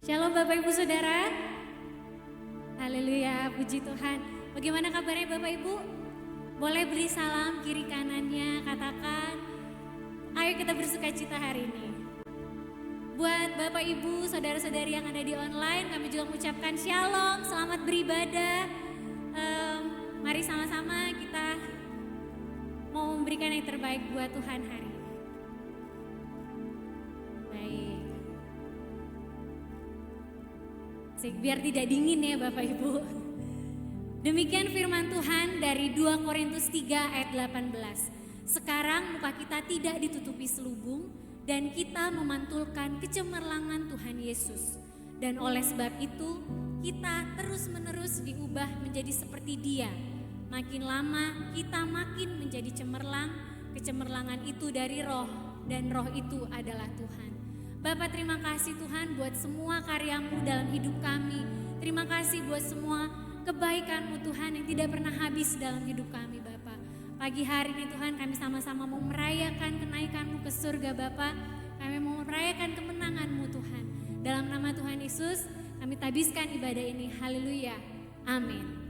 Shalom Bapak Ibu Saudara. Haleluya, puji Tuhan. Bagaimana kabarnya Bapak Ibu? Boleh beri salam kiri kanannya, katakan, ayo kita bersuka cita hari ini. Buat Bapak Ibu, saudara-saudari yang ada di online, kami juga mengucapkan shalom, selamat beribadah. Mari sama-sama kita mau memberikan yang terbaik buat Tuhan hari ini. Baik. Biar tidak dingin ya Bapak Ibu. Demikian firman Tuhan dari 2 Korintus 3 ayat 18. Sekarang muka kita tidak ditutupi selubung dan kita memantulkan kecemerlangan Tuhan Yesus. Dan oleh sebab itu kita terus-menerus diubah menjadi seperti Dia. Makin lama kita makin menjadi cemerlang. Kecemerlangan itu dari Roh dan Roh itu adalah Tuhan. Bapak, terima kasih Tuhan buat semua karya-Mu dalam hidup kami. Terima kasih buat semua kebaikan-Mu Tuhan yang tidak pernah habis dalam hidup kami Bapak. Pagi hari ini Tuhan kami sama-sama mau merayakan kenaikan-Mu ke surga Bapak. Kami mau merayakan kemenangan-Mu Tuhan. Dalam nama Tuhan Yesus kami tabiskan ibadah ini. Haleluya. Amin.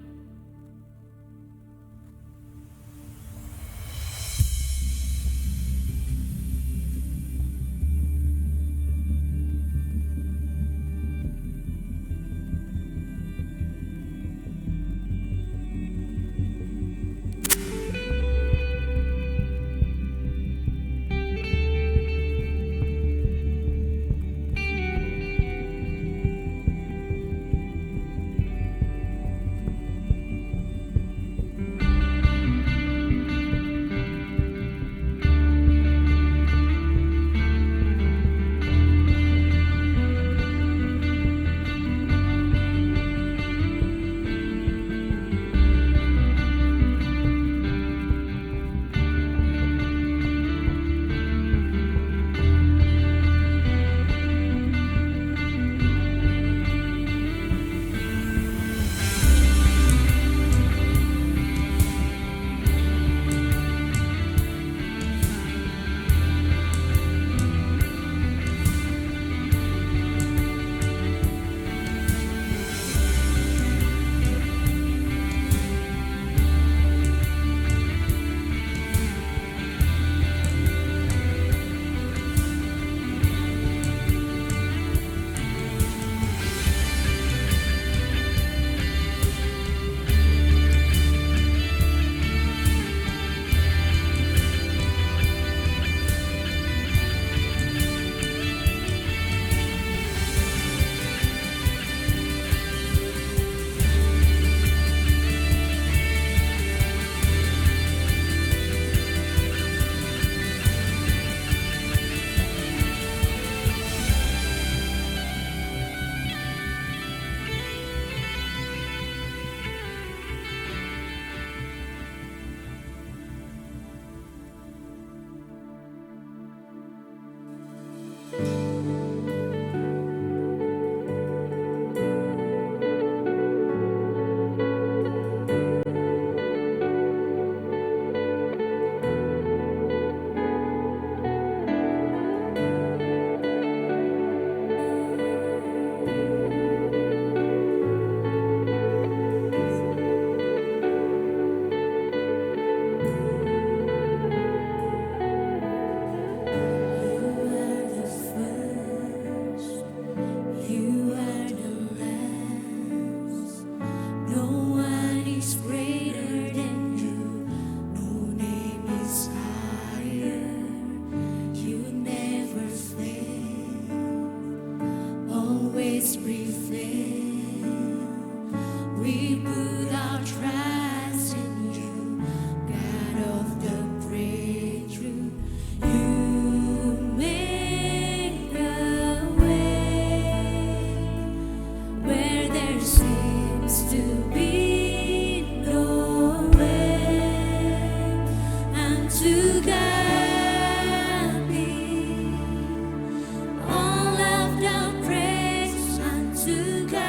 To God.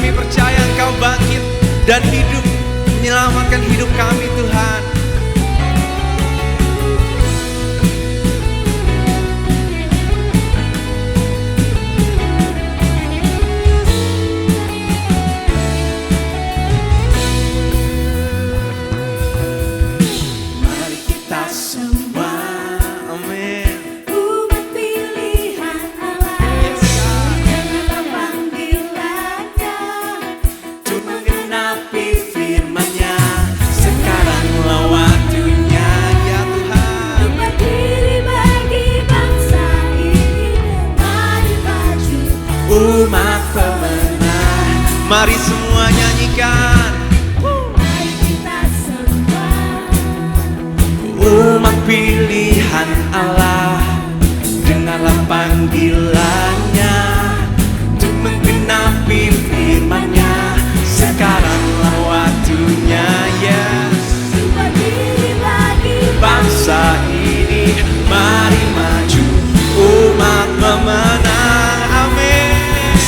Kami percaya Engkau bangkit dan hidup, menyelamatkan hidup kami Tuhan. Mari kita semua, amin, Umat pilihan Allah, dengarlah panggilannya, untuk menggenapi firman-Nya. Sekaranglah waktunya ya Tuhan. berdiri bagi bangsa ini, mari maju. Umat pemenang, mari semua nyanyikan. Mari kita semua, Umat pilihan Allah, dengarlah panggilannya untuk menggenapi firman-Nya. Sekaranglah waktunya yes. berdiri bagi Bangsa ini mari maju, umat pemenang, amin.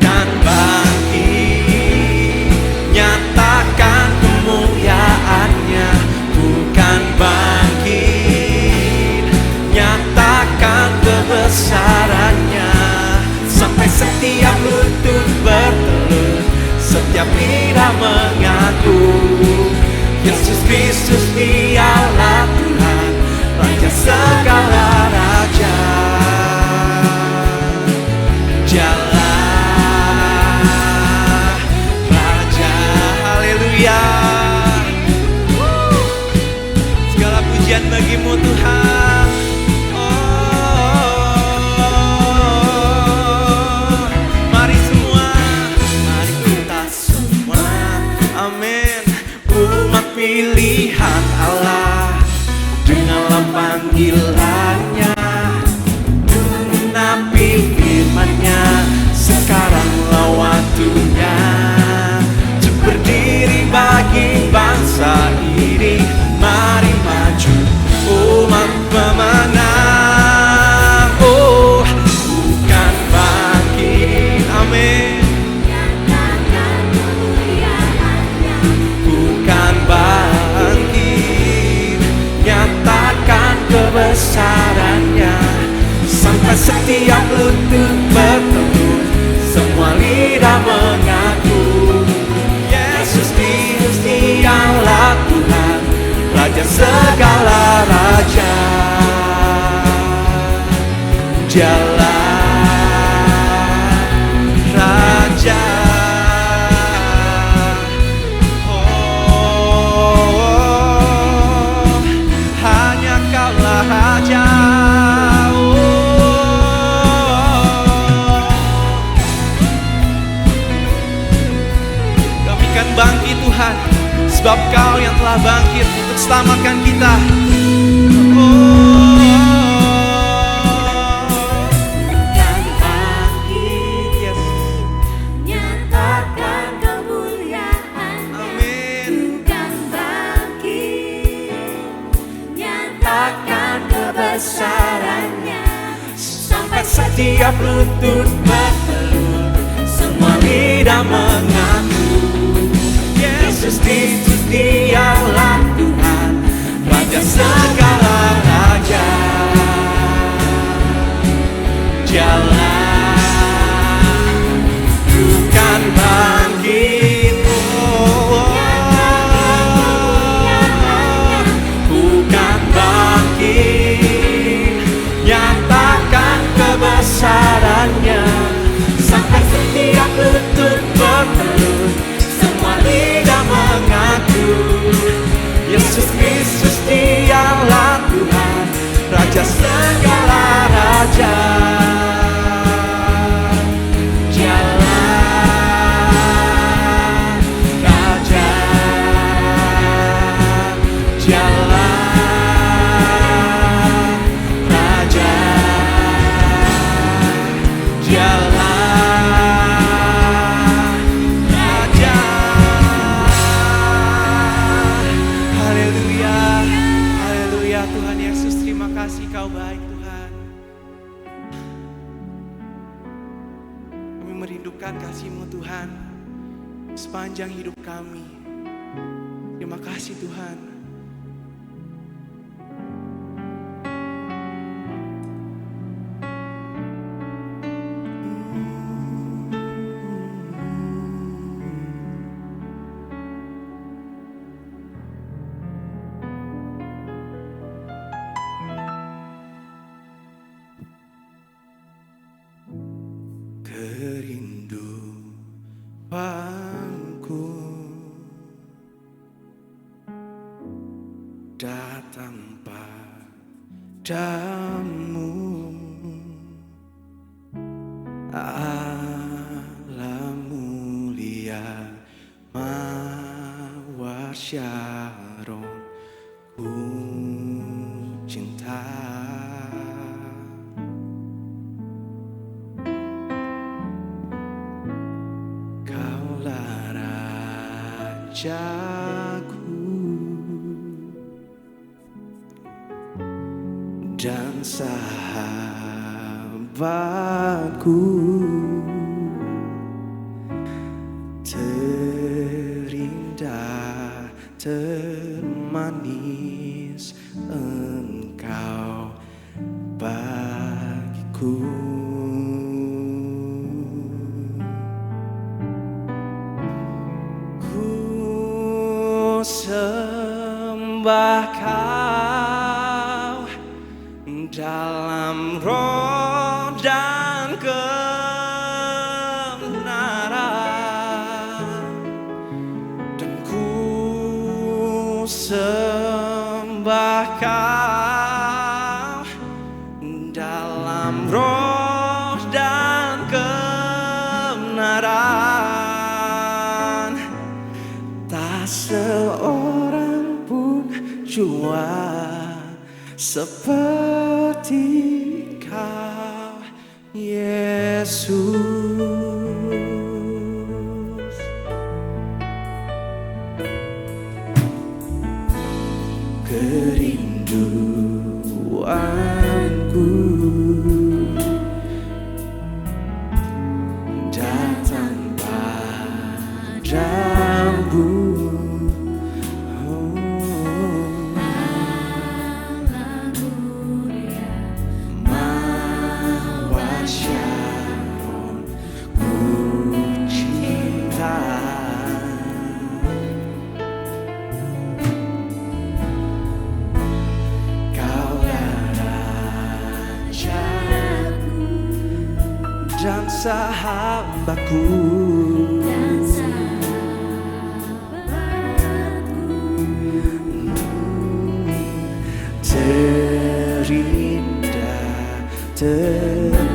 Dan bangkit, nyatakan kemuliaan-Nya. Bukan bangkit, nyatakan kebesaran-Nya. Sampai setiap lutut bertelut, setiap lidah mengaku Yesus Kristus Dialah Tuhan, Raja segala raja. Dialah Raja, haleluya. Segala pujian bagi-Mu Tuhan. Oh, mari semua, mari kita semua, amin. Umat pilihan Allah, dengarlah panggilannya, menggenapi firman-Nya. Sekaranglah waktunya untuk berdiri bagi bangsa ini. Mari maju, umat pemenang. Oh, bukan bangkit, amin. nyatakan kemuliaan-Nya. Bukan bangkit, nyatakan kebesaran-Nya. Sampai setiap lutut bertelut, semua lidah mengaku Yesus Kristus Dialah Tuhan, Raja segala raja. Dialah Raja. Oh, hanya Kaulah Raja. Kami kan bangkit Tuhan, sebab Kau yang telah bangkit untuk selamatkan kita. Bukan bangkit, Yes. nyatakan kemuliaan-Nya. Amin. Bukan bangkit, nyatakan kebesaran-Nya. Sampai setiap lutut bertelut, semua lidah mengaku Yesus Kristus Dialah Tuhan, Raja segala raja. Dialah bukan bangkit, bukan bangkit, nyatakan kebesaran-Nya. Sampai setiap lutut bertelut, semua lidah mengaku Yesus Kristus Dialah Tuhan, Raja segala raja. Dialah Raja, Dialah Raja, Dialah Raja. Haleluya, haleluya Tuhan Yesus, terima kasih Kau baik Tuhan. menyatakan kasih-Mu Tuhan sepanjang hidup kami. Terima kasih Tuhan. Kerinduanku datang padamu, Allah mulia mawar syaron, ku cinta. Rajaku dan sahabatku, terindah termanis Engkau bagiku. Sembah Kau dalam roh dan kebenaran, dan ku sembah Kau dalam roh dan kebenaran. Tak seorang pun jua seperti Kau, Yesus. Kerinduanku datang padamu, dan sahabatku, terindah termanis.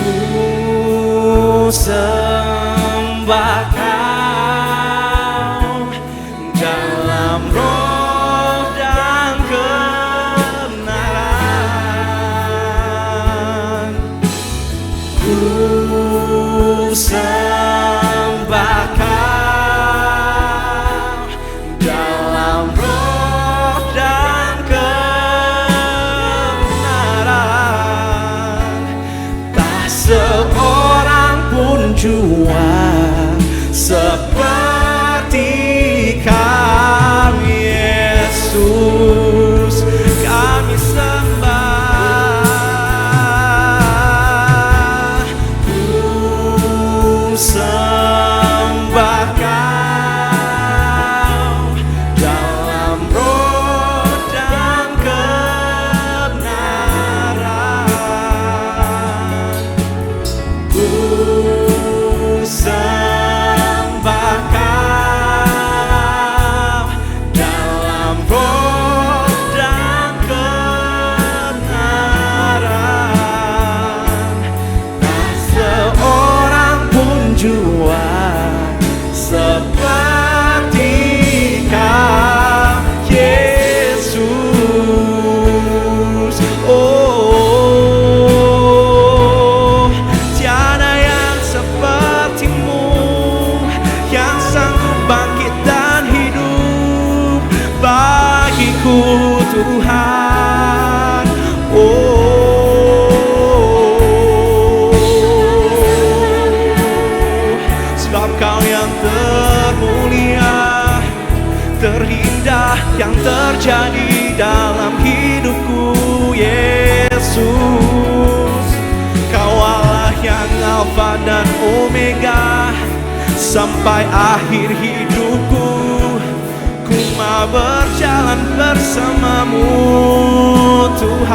Ku sembah Kau dalam roh dan kebenaran. Ku sembah Kau dalam roh dan kebenaran. Tak seorang pun jua seperti Kau, Yesus. Kami sembah, ku sembah Kau dalam roh dan kebenaran. Ku yang terjadi dalam hidupku, Yesus. Kau Allah yang Alfa dan Omega, sampai akhir hidupku ku mau berjalan bersamamu, Tuhan.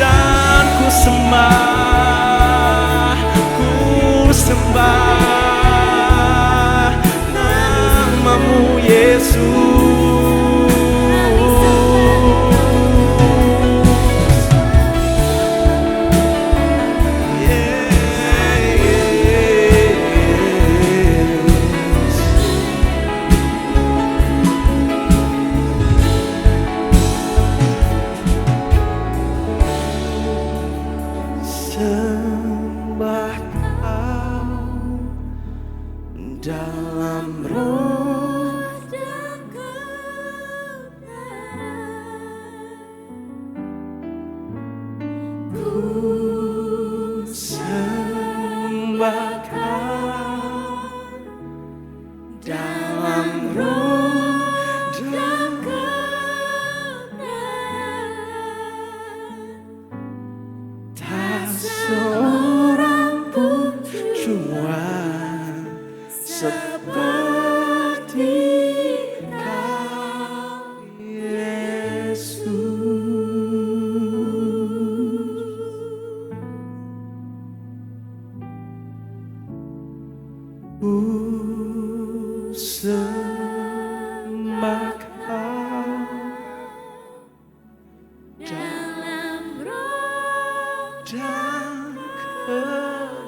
Dan ku sembah namamu, Yesus. Sembah Kau dalam roh dan kebenaran. Ku sembah Kau dalam roh dan kebenaran. Tak seorang pun cuma seperti Kau, Yesus. Ku sembah Kau dalam roh dan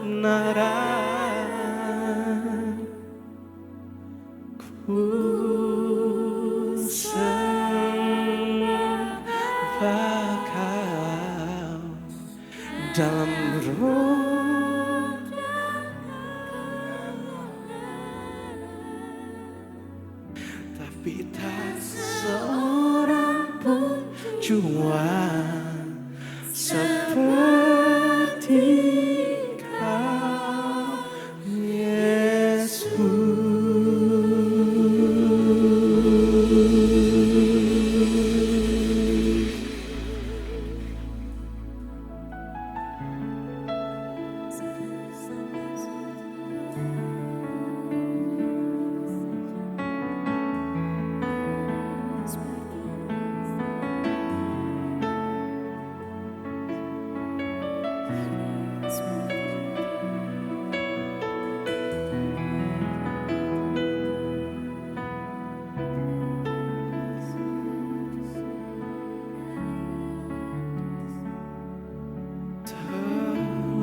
kebenaran. Ku sembah Kau dalam roh, tapi tak seorang pun jua seperti Kau, Yesus.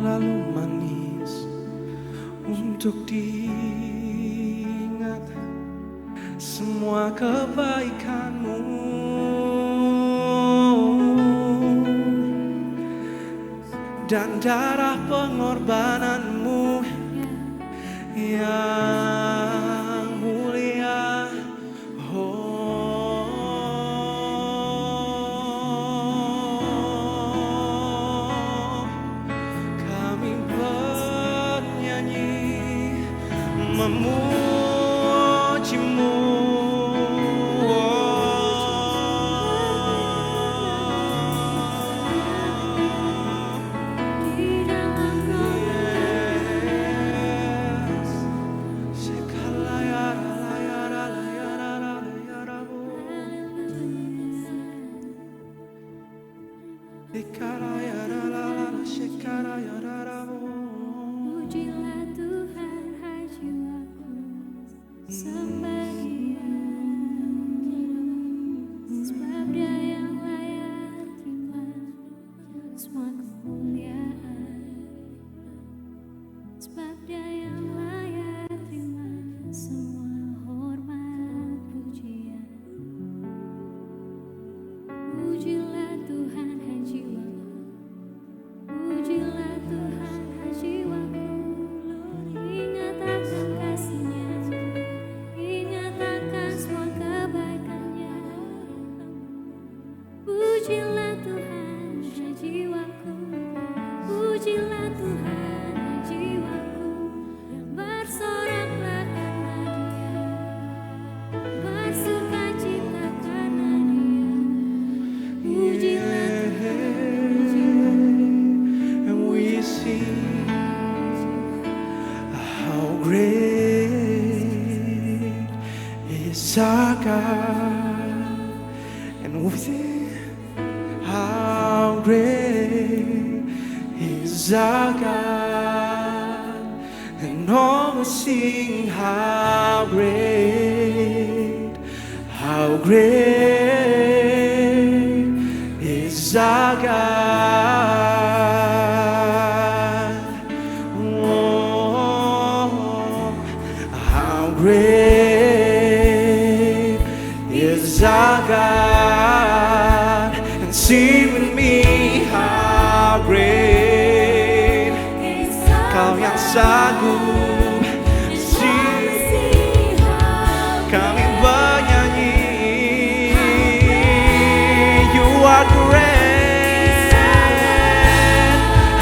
Terlalu manis untuk diingat semua kebaikan-Mu, dan darah pengorbanan-Mu yang mulia. Kami bernyanyi memuji-Mu. Pujilah Tuhan, hai jiwaku, sembah Dia, sebab Dia yang layak terima semua kemuliaan, sebab Dia yang layak terima semua hormat pujian. Pujilah Tuhan, hai jiwaku, pujilah Tuhan, hai jiwaku. Ingat akan kasih-Nya, ingat akan semua kebaikan-Nya. Pujilah Tuhan, hai jiwaku, pujilah Tuhan, hai jiwaku, yang bersoraklah karena Dia. God, and we sing, how great is our God, and all will sing, how great is our God. Oh, how great is our God, and sing with me, how great Kau yang sanggup. Sing, kami bernyanyi, you are great,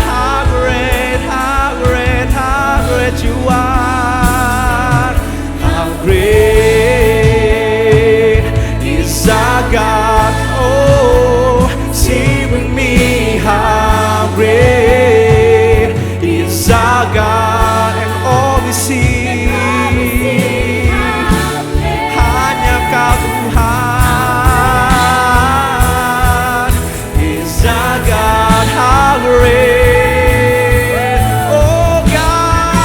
how great, how great, how great you are, how great is our God. Oh, sing with me, how great is our God, and all we see, hanya Kau Tuhan, is our God, how great, oh God,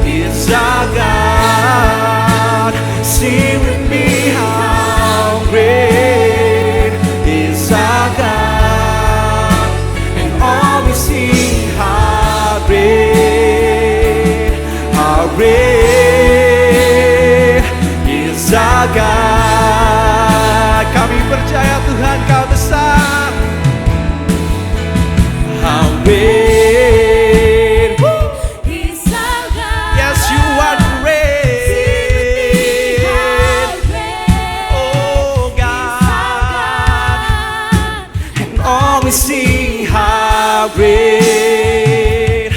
is our God. Sing with me, how great is our God, and all we sing, how great is our God. Kami percaya Tuhan Kau besar, how great, yes you are great, oh God, and all we sing, how great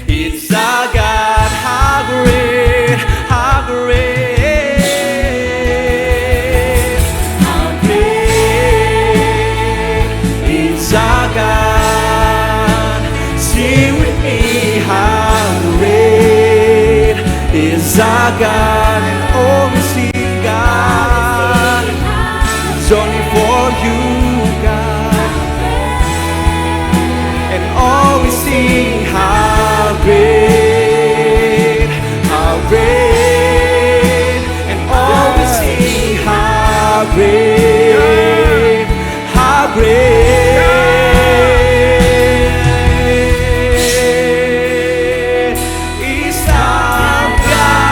is our God, how great is our God. Sing with me, how great is our God, and all we sing, God, it's only for you, God, and all we sing, how great, and all we sing, how great, is our God.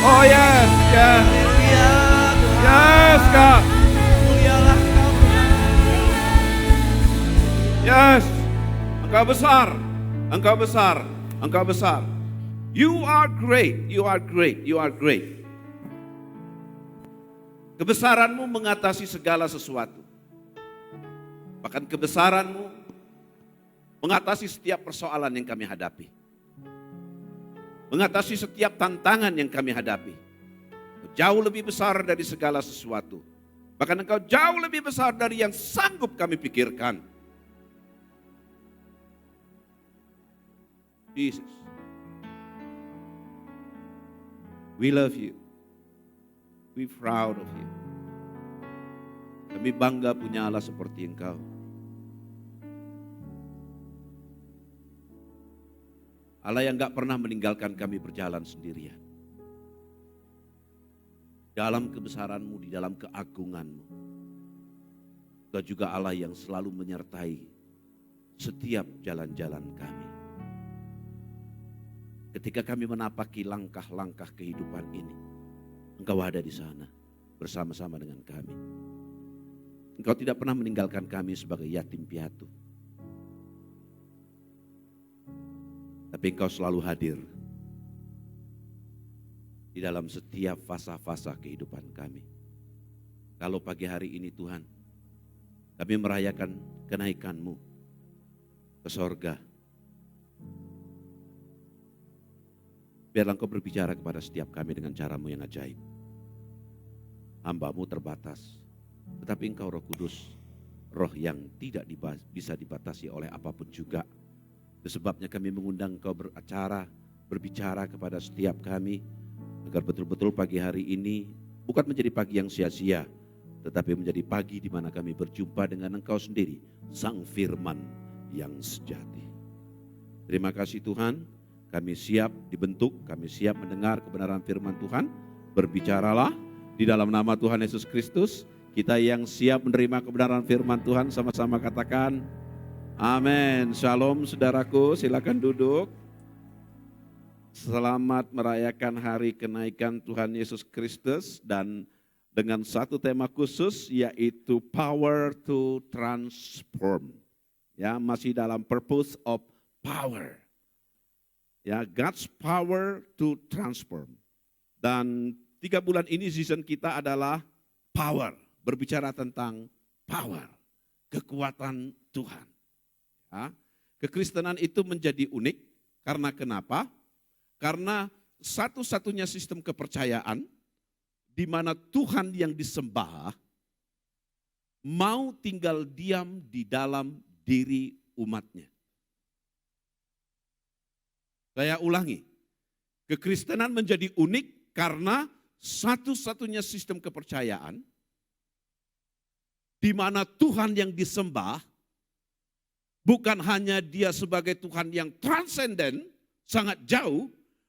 Oh yes, yes, yes God, Mulialah Kau. yes. Engkau besar, Engkau besar, Engkau besar. You are great, you are great, you are great. Kebesaranmu mengatasi segala sesuatu. Bahkan kebesaranmu mengatasi setiap persoalan yang kami hadapi. Mengatasi setiap tantangan yang kami hadapi. Jauh lebih besar dari segala sesuatu. Bahkan Engkau jauh lebih besar dari yang sanggup kami pikirkan. Jesus, we love you. We proud of you. Kami bangga punya Allah seperti Engkau. Allah yang gak pernah meninggalkan kami berjalan sendirian. Dalam kebesaran-Mu, di dalam keagungan-Mu. Engkau juga Allah yang selalu menyertai setiap jalan-jalan kami. Ketika kami menapaki langkah-langkah kehidupan ini, Engkau ada di sana bersama-sama dengan kami. Engkau tidak pernah meninggalkan kami sebagai yatim piatu. Tapi Engkau selalu hadir di dalam setiap fasa-fasa kehidupan kami. Kalau pagi hari ini Tuhan, kami merayakan kenaikan-Mu ke sorga. Biarlah Engkau berbicara kepada setiap kami dengan cara-Mu yang ajaib. Hamba-Mu terbatas, Tetapi Engkau Roh Kudus, Roh yang tidak bisa dibatasi oleh apapun juga. Itu sebabnya kami mengundang Engkau berbicara kepada setiap kami, agar betul-betul pagi hari ini bukan menjadi pagi yang sia-sia, tetapi menjadi pagi di mana kami berjumpa dengan Engkau sendiri, Sang Firman yang sejati. Terima kasih Tuhan, kami siap dibentuk, kami siap mendengar kebenaran firman Tuhan. Berbicaralah di dalam nama Tuhan Yesus Kristus. Kita yang siap menerima kebenaran firman Tuhan sama-sama katakan amin. Shalom saudaraku, silakan duduk. Selamat merayakan hari kenaikan Tuhan Yesus Kristus, dan dengan satu tema khusus yaitu power to transform. Ya, masih dalam purpose of power. Ya, God's power to transform. Dan 3 bulan ini season kita adalah power. Berbicara tentang power, kekuatan Tuhan. Ya, kekristenan itu menjadi unik karena kenapa? Karena satu-satunya sistem kepercayaan di mana Tuhan yang disembah mau tinggal diam di dalam diri umatnya. Saya ulangi, kekristenan menjadi unik karena satu-satunya sistem kepercayaan di mana Tuhan yang disembah bukan hanya Dia sebagai Tuhan yang transenden, sangat jauh,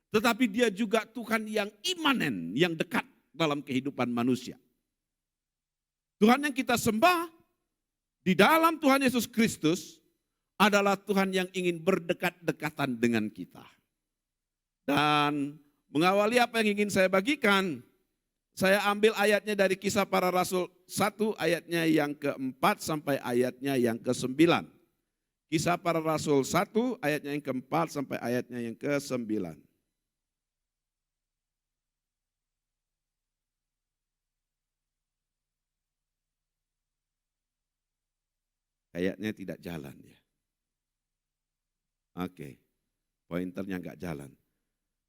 tetapi Dia juga Tuhan yang imanen, yang dekat dalam kehidupan manusia. Tuhan yang kita sembah di dalam Tuhan Yesus Kristus adalah Tuhan yang ingin berdekat-dekatan dengan kita. Dan mengawali apa yang ingin saya bagikan, saya ambil ayatnya dari Kisah Para Rasul 1 ayatnya yang ke-4 sampai ayatnya yang ke-9. Kisah Para Rasul 1 ayatnya yang ke-4 sampai ayatnya yang ke-9. Kayaknya tidak jalan ya. Oke, pointernya enggak jalan.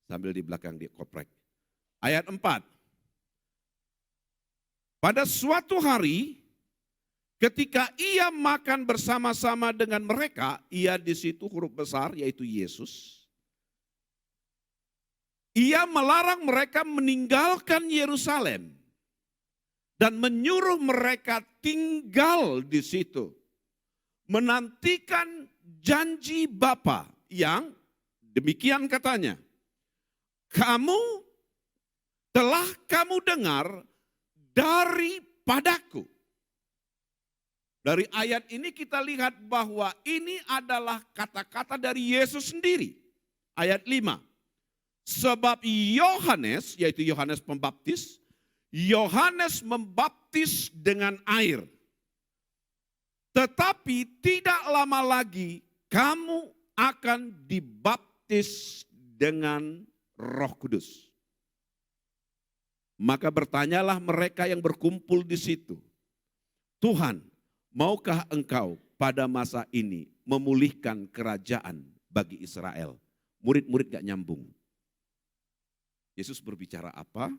Sambil di belakang dikoprek. Ayat 4. Pada suatu hari ketika ia makan bersama-sama dengan mereka, ia di situ huruf besar yaitu Yesus. Ia melarang mereka meninggalkan Yerusalem dan menyuruh mereka tinggal di situ, menantikan janji Bapa yang demikian katanya, telah kamu dengar daripadaku. Dari ayat ini kita lihat bahwa ini adalah kata-kata dari Yesus sendiri. Ayat 5. Sebab Yohanes, yaitu Yohanes Pembaptis, Yohanes membaptis dengan air. Tetapi tidak lama lagi kamu akan dibaptis dengan Roh Kudus. Maka bertanyalah mereka yang berkumpul di situ, Tuhan, maukah engkau pada masa ini memulihkan kerajaan bagi Israel? Murid-murid gak nyambung. Yesus berbicara apa?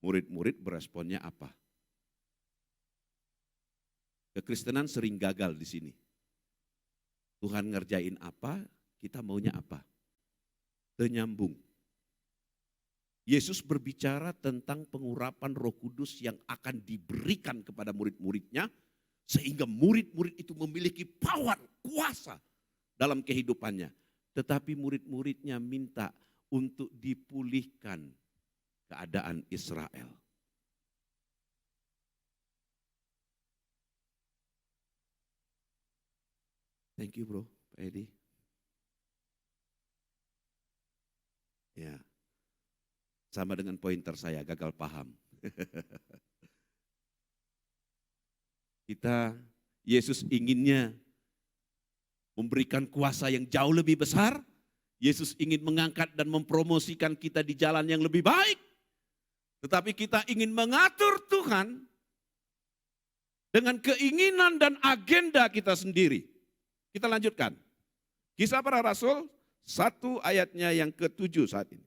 Murid-murid beresponnya apa? Kekristenan sering gagal di sini. Tuhan ngerjain apa, kita maunya apa? Ternyambung. Yesus berbicara tentang pengurapan Roh Kudus yang akan diberikan kepada murid-muridnya, sehingga murid-murid itu memiliki power, kuasa dalam kehidupannya. Tetapi murid-muridnya minta untuk dipulihkan keadaan Israel. Thank you bro, Pak Edi. Ya, sama dengan pointer saya, gagal paham. Yesus inginnya memberikan kuasa yang jauh lebih besar. Yesus ingin mengangkat dan mempromosikan kita di jalan yang lebih baik. Tetapi kita ingin mengatur Tuhan dengan keinginan dan agenda kita sendiri. Kita lanjutkan. Kisah Para Rasul 1 ayatnya yang ke-7 saat ini.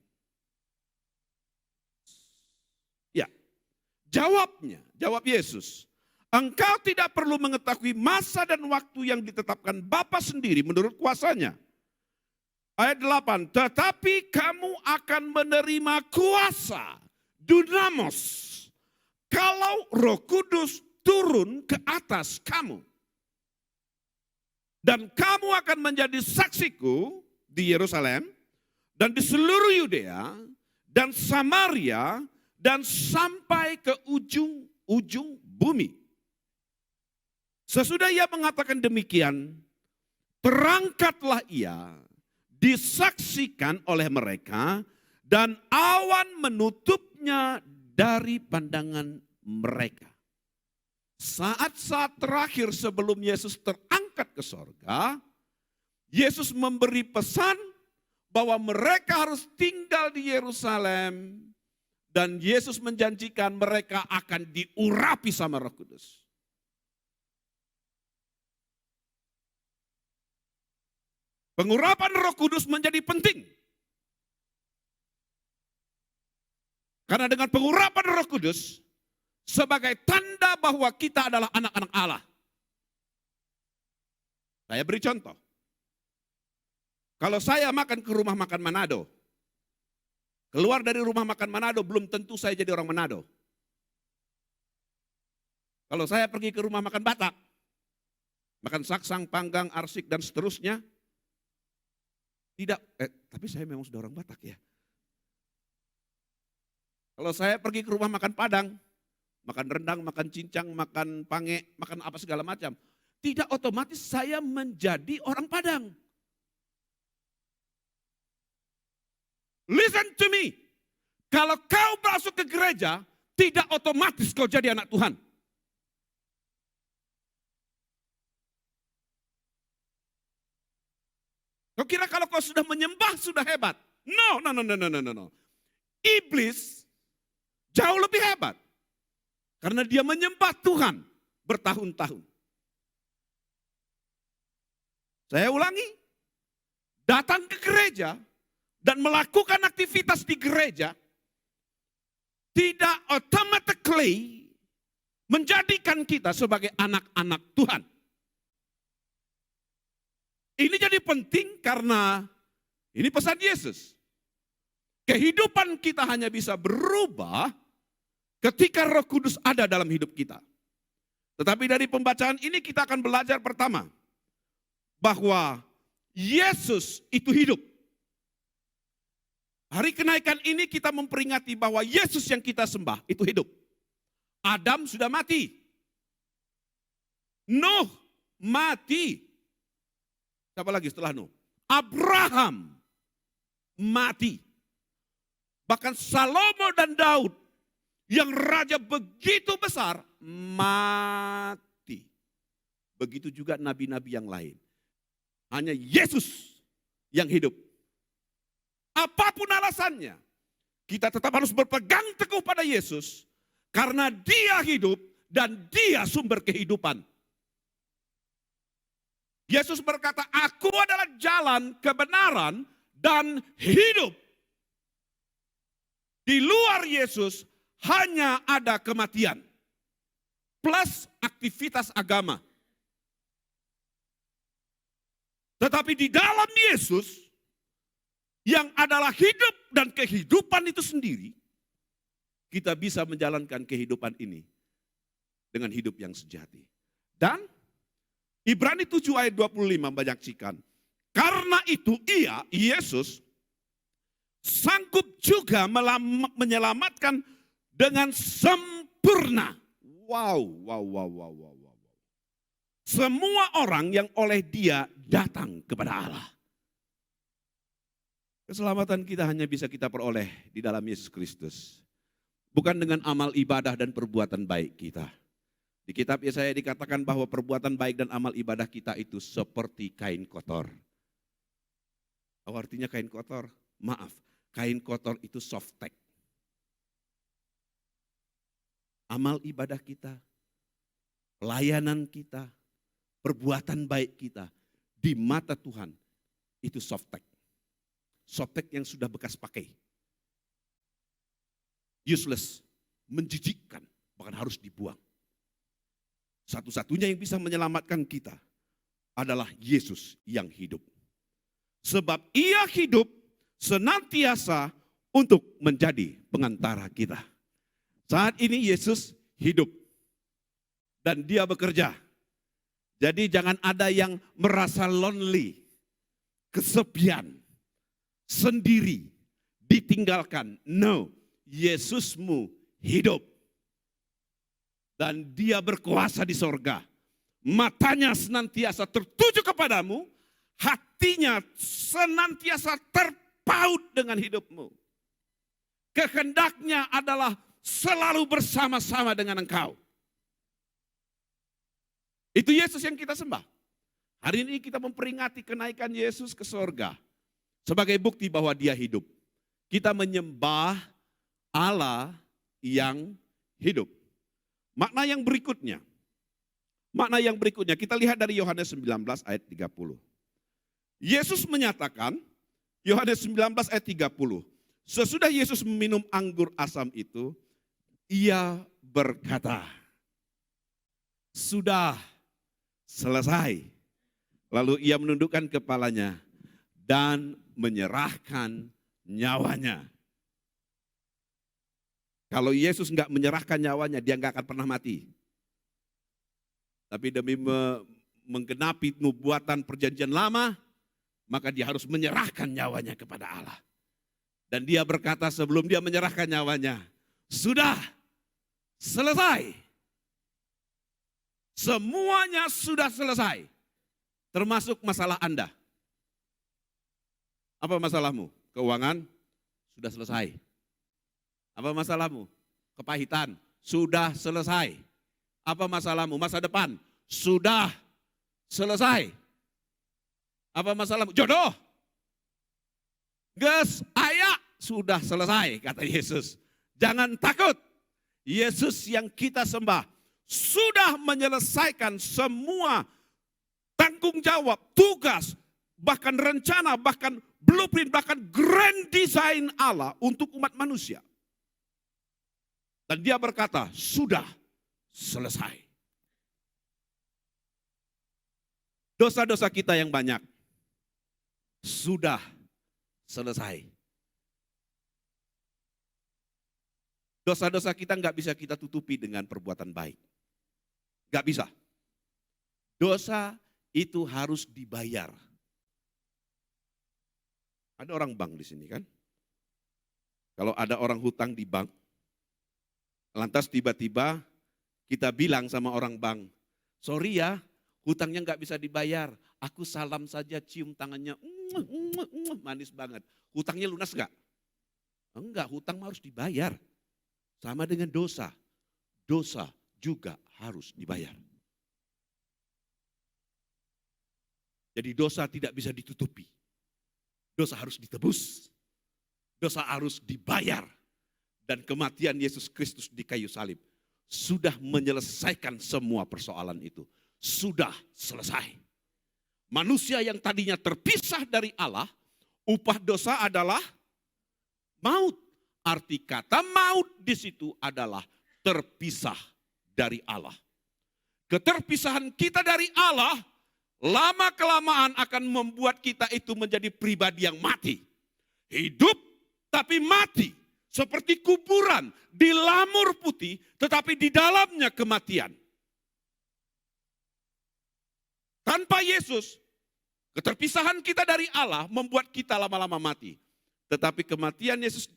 Ya, Jawab Yesus, engkau tidak perlu mengetahui masa dan waktu yang ditetapkan Bapa sendiri menurut kuasanya. Ayat 8, tetapi kamu akan menerima kuasa, dunamos, kalau Roh Kudus turun ke atas kamu. Dan kamu akan menjadi saksiku di Yerusalem dan di seluruh Yudea dan Samaria dan sampai ke ujung-ujung bumi. Sesudah ia mengatakan demikian, terangkatlah ia, disaksikan oleh mereka dan awan menutupnya dari pandangan mereka. Saat-saat terakhir sebelum Yesus terangkat ke sorga, Yesus memberi pesan bahwa mereka harus tinggal di Yerusalem dan Yesus menjanjikan mereka akan diurapi sama Roh Kudus. Pengurapan Roh Kudus menjadi penting. Karena dengan pengurapan Roh Kudus sebagai tanda bahwa kita adalah anak-anak Allah. Saya beri contoh. Kalau saya makan ke rumah makan Manado, keluar dari rumah makan Manado belum tentu saya jadi orang Manado. Kalau saya pergi ke rumah makan Batak, makan saksang, panggang, arsik dan seterusnya, tapi saya memang sudah orang Batak ya. Kalau saya pergi ke rumah makan Padang, makan rendang, makan cincang, makan pange, makan apa segala macam, tidak otomatis saya menjadi orang Padang. Listen to me. Kalau kau masuk ke gereja, tidak otomatis kau jadi anak Tuhan. Kau kira kalau kau sudah menyembah sudah hebat? No. Iblis jauh lebih hebat. Karena dia menyembah Tuhan bertahun-tahun. Saya ulangi, datang ke gereja dan melakukan aktivitas di gereja tidak automatically menjadikan kita sebagai anak-anak Tuhan. Ini jadi penting karena ini pesan Yesus. Kehidupan kita hanya bisa berubah ketika Roh Kudus ada dalam hidup kita. Tetapi dari pembacaan ini kita akan belajar pertama, bahwa Yesus itu hidup. Hari kenaikan ini kita memperingati bahwa Yesus yang kita sembah itu hidup. Adam sudah mati. Nuh mati. Siapa lagi setelah Nuh? Abraham mati. Bahkan Salomo dan Daud yang raja begitu besar mati. Begitu juga nabi-nabi yang lain. Hanya Yesus yang hidup. Apapun alasannya, kita tetap harus berpegang teguh pada Yesus karena Dia hidup dan Dia sumber kehidupan. Yesus berkata, aku adalah jalan, kebenaran, dan hidup. Di luar Yesus hanya ada kematian plus aktivitas agama. Tetapi di dalam Yesus yang adalah hidup dan kehidupan itu sendiri, kita bisa menjalankan kehidupan ini dengan hidup yang sejati. Dan Ibrani 7 ayat 25 menyaksikan, karena itu ia, Yesus, sanggup juga menyelamatkan dengan sempurna. Wow. Semua orang yang oleh Dia datang kepada Allah. Keselamatan kita hanya bisa kita peroleh di dalam Yesus Kristus. Bukan dengan amal ibadah dan perbuatan baik kita. Di kitab Yesaya dikatakan bahwa perbuatan baik dan amal ibadah kita itu seperti kain kotor. Apa artinya kain kotor? Maaf, kain kotor itu softtek. Amal ibadah kita, pelayanan kita, perbuatan baik kita di mata Tuhan itu softtek. Softtek yang sudah bekas pakai. Useless, menjijikkan. bahkan harus dibuang. Satu-satunya yang bisa menyelamatkan kita adalah Yesus yang hidup. Sebab ia hidup senantiasa untuk menjadi pengantara kita. Saat ini Yesus hidup dan dia bekerja. Jadi jangan ada yang merasa lonely, kesepian, sendiri, ditinggalkan. No, Yesusmu hidup. Dan dia berkuasa di sorga. Matanya senantiasa tertuju kepadamu, hatinya senantiasa terpaut dengan hidupmu. Kehendaknya adalah selalu bersama-sama dengan engkau. Itu Yesus yang kita sembah. Hari ini kita memperingati kenaikan Yesus ke sorga. Sebagai bukti bahwa dia hidup. Kita menyembah Allah yang hidup. Makna yang berikutnya kita lihat dari Yohanes 19 ayat 30. Yesus menyatakan, Yohanes 19 ayat 30. Sesudah Yesus meminum anggur asam itu, ia berkata, sudah selesai. Lalu ia menundukkan kepalanya dan menyerahkan nyawanya. Kalau Yesus enggak menyerahkan nyawanya, dia enggak akan pernah mati. Tapi demi menggenapi nubuatan perjanjian lama, maka dia harus menyerahkan nyawanya kepada Allah. Dan dia berkata sebelum dia menyerahkan nyawanya, sudah selesai. Semuanya sudah selesai. Termasuk masalah Anda. Apa masalahmu? Keuangan sudah selesai. Apa masalahmu? Kepahitan sudah selesai. Apa masalahmu? Masa depan sudah selesai. Apa masalahmu? Jodoh. Ges, ayak sudah selesai, kata Yesus. Jangan takut. Yesus yang kita sembah sudah menyelesaikan semua tanggung jawab, tugas, bahkan rencana, bahkan blueprint, bahkan grand design Allah untuk umat manusia. Dan dia berkata, sudah selesai. Dosa-dosa kita yang banyak sudah selesai. Dosa-dosa kita nggak bisa kita tutupi dengan perbuatan baik. Nggak bisa. Dosa itu harus dibayar. Ada orang bank di sini kan? Kalau ada orang hutang di bank, lantas tiba-tiba kita bilang sama orang bank, sorry ya, hutangnya nggak bisa dibayar. Aku salam saja, cium tangannya, manis banget. Hutangnya lunas nggak? Enggak, hutang harus dibayar. Sama dengan dosa. Dosa juga harus dibayar. Jadi dosa tidak bisa ditutupi. Dosa harus ditebus. Dosa harus dibayar. Dan kematian Yesus Kristus di kayu salib sudah menyelesaikan semua persoalan itu. Sudah selesai. Manusia yang tadinya terpisah dari Allah, upah dosa adalah maut. Arti kata maut di situ adalah terpisah dari Allah. Keterpisahan kita dari Allah lama-kelamaan akan membuat kita itu menjadi pribadi yang mati. Hidup tapi mati. Seperti kuburan di lamur putih tetapi di dalamnya kematian. Tanpa Yesus, keterpisahan kita dari Allah membuat kita lama-lama mati. Tetapi kematian Yesus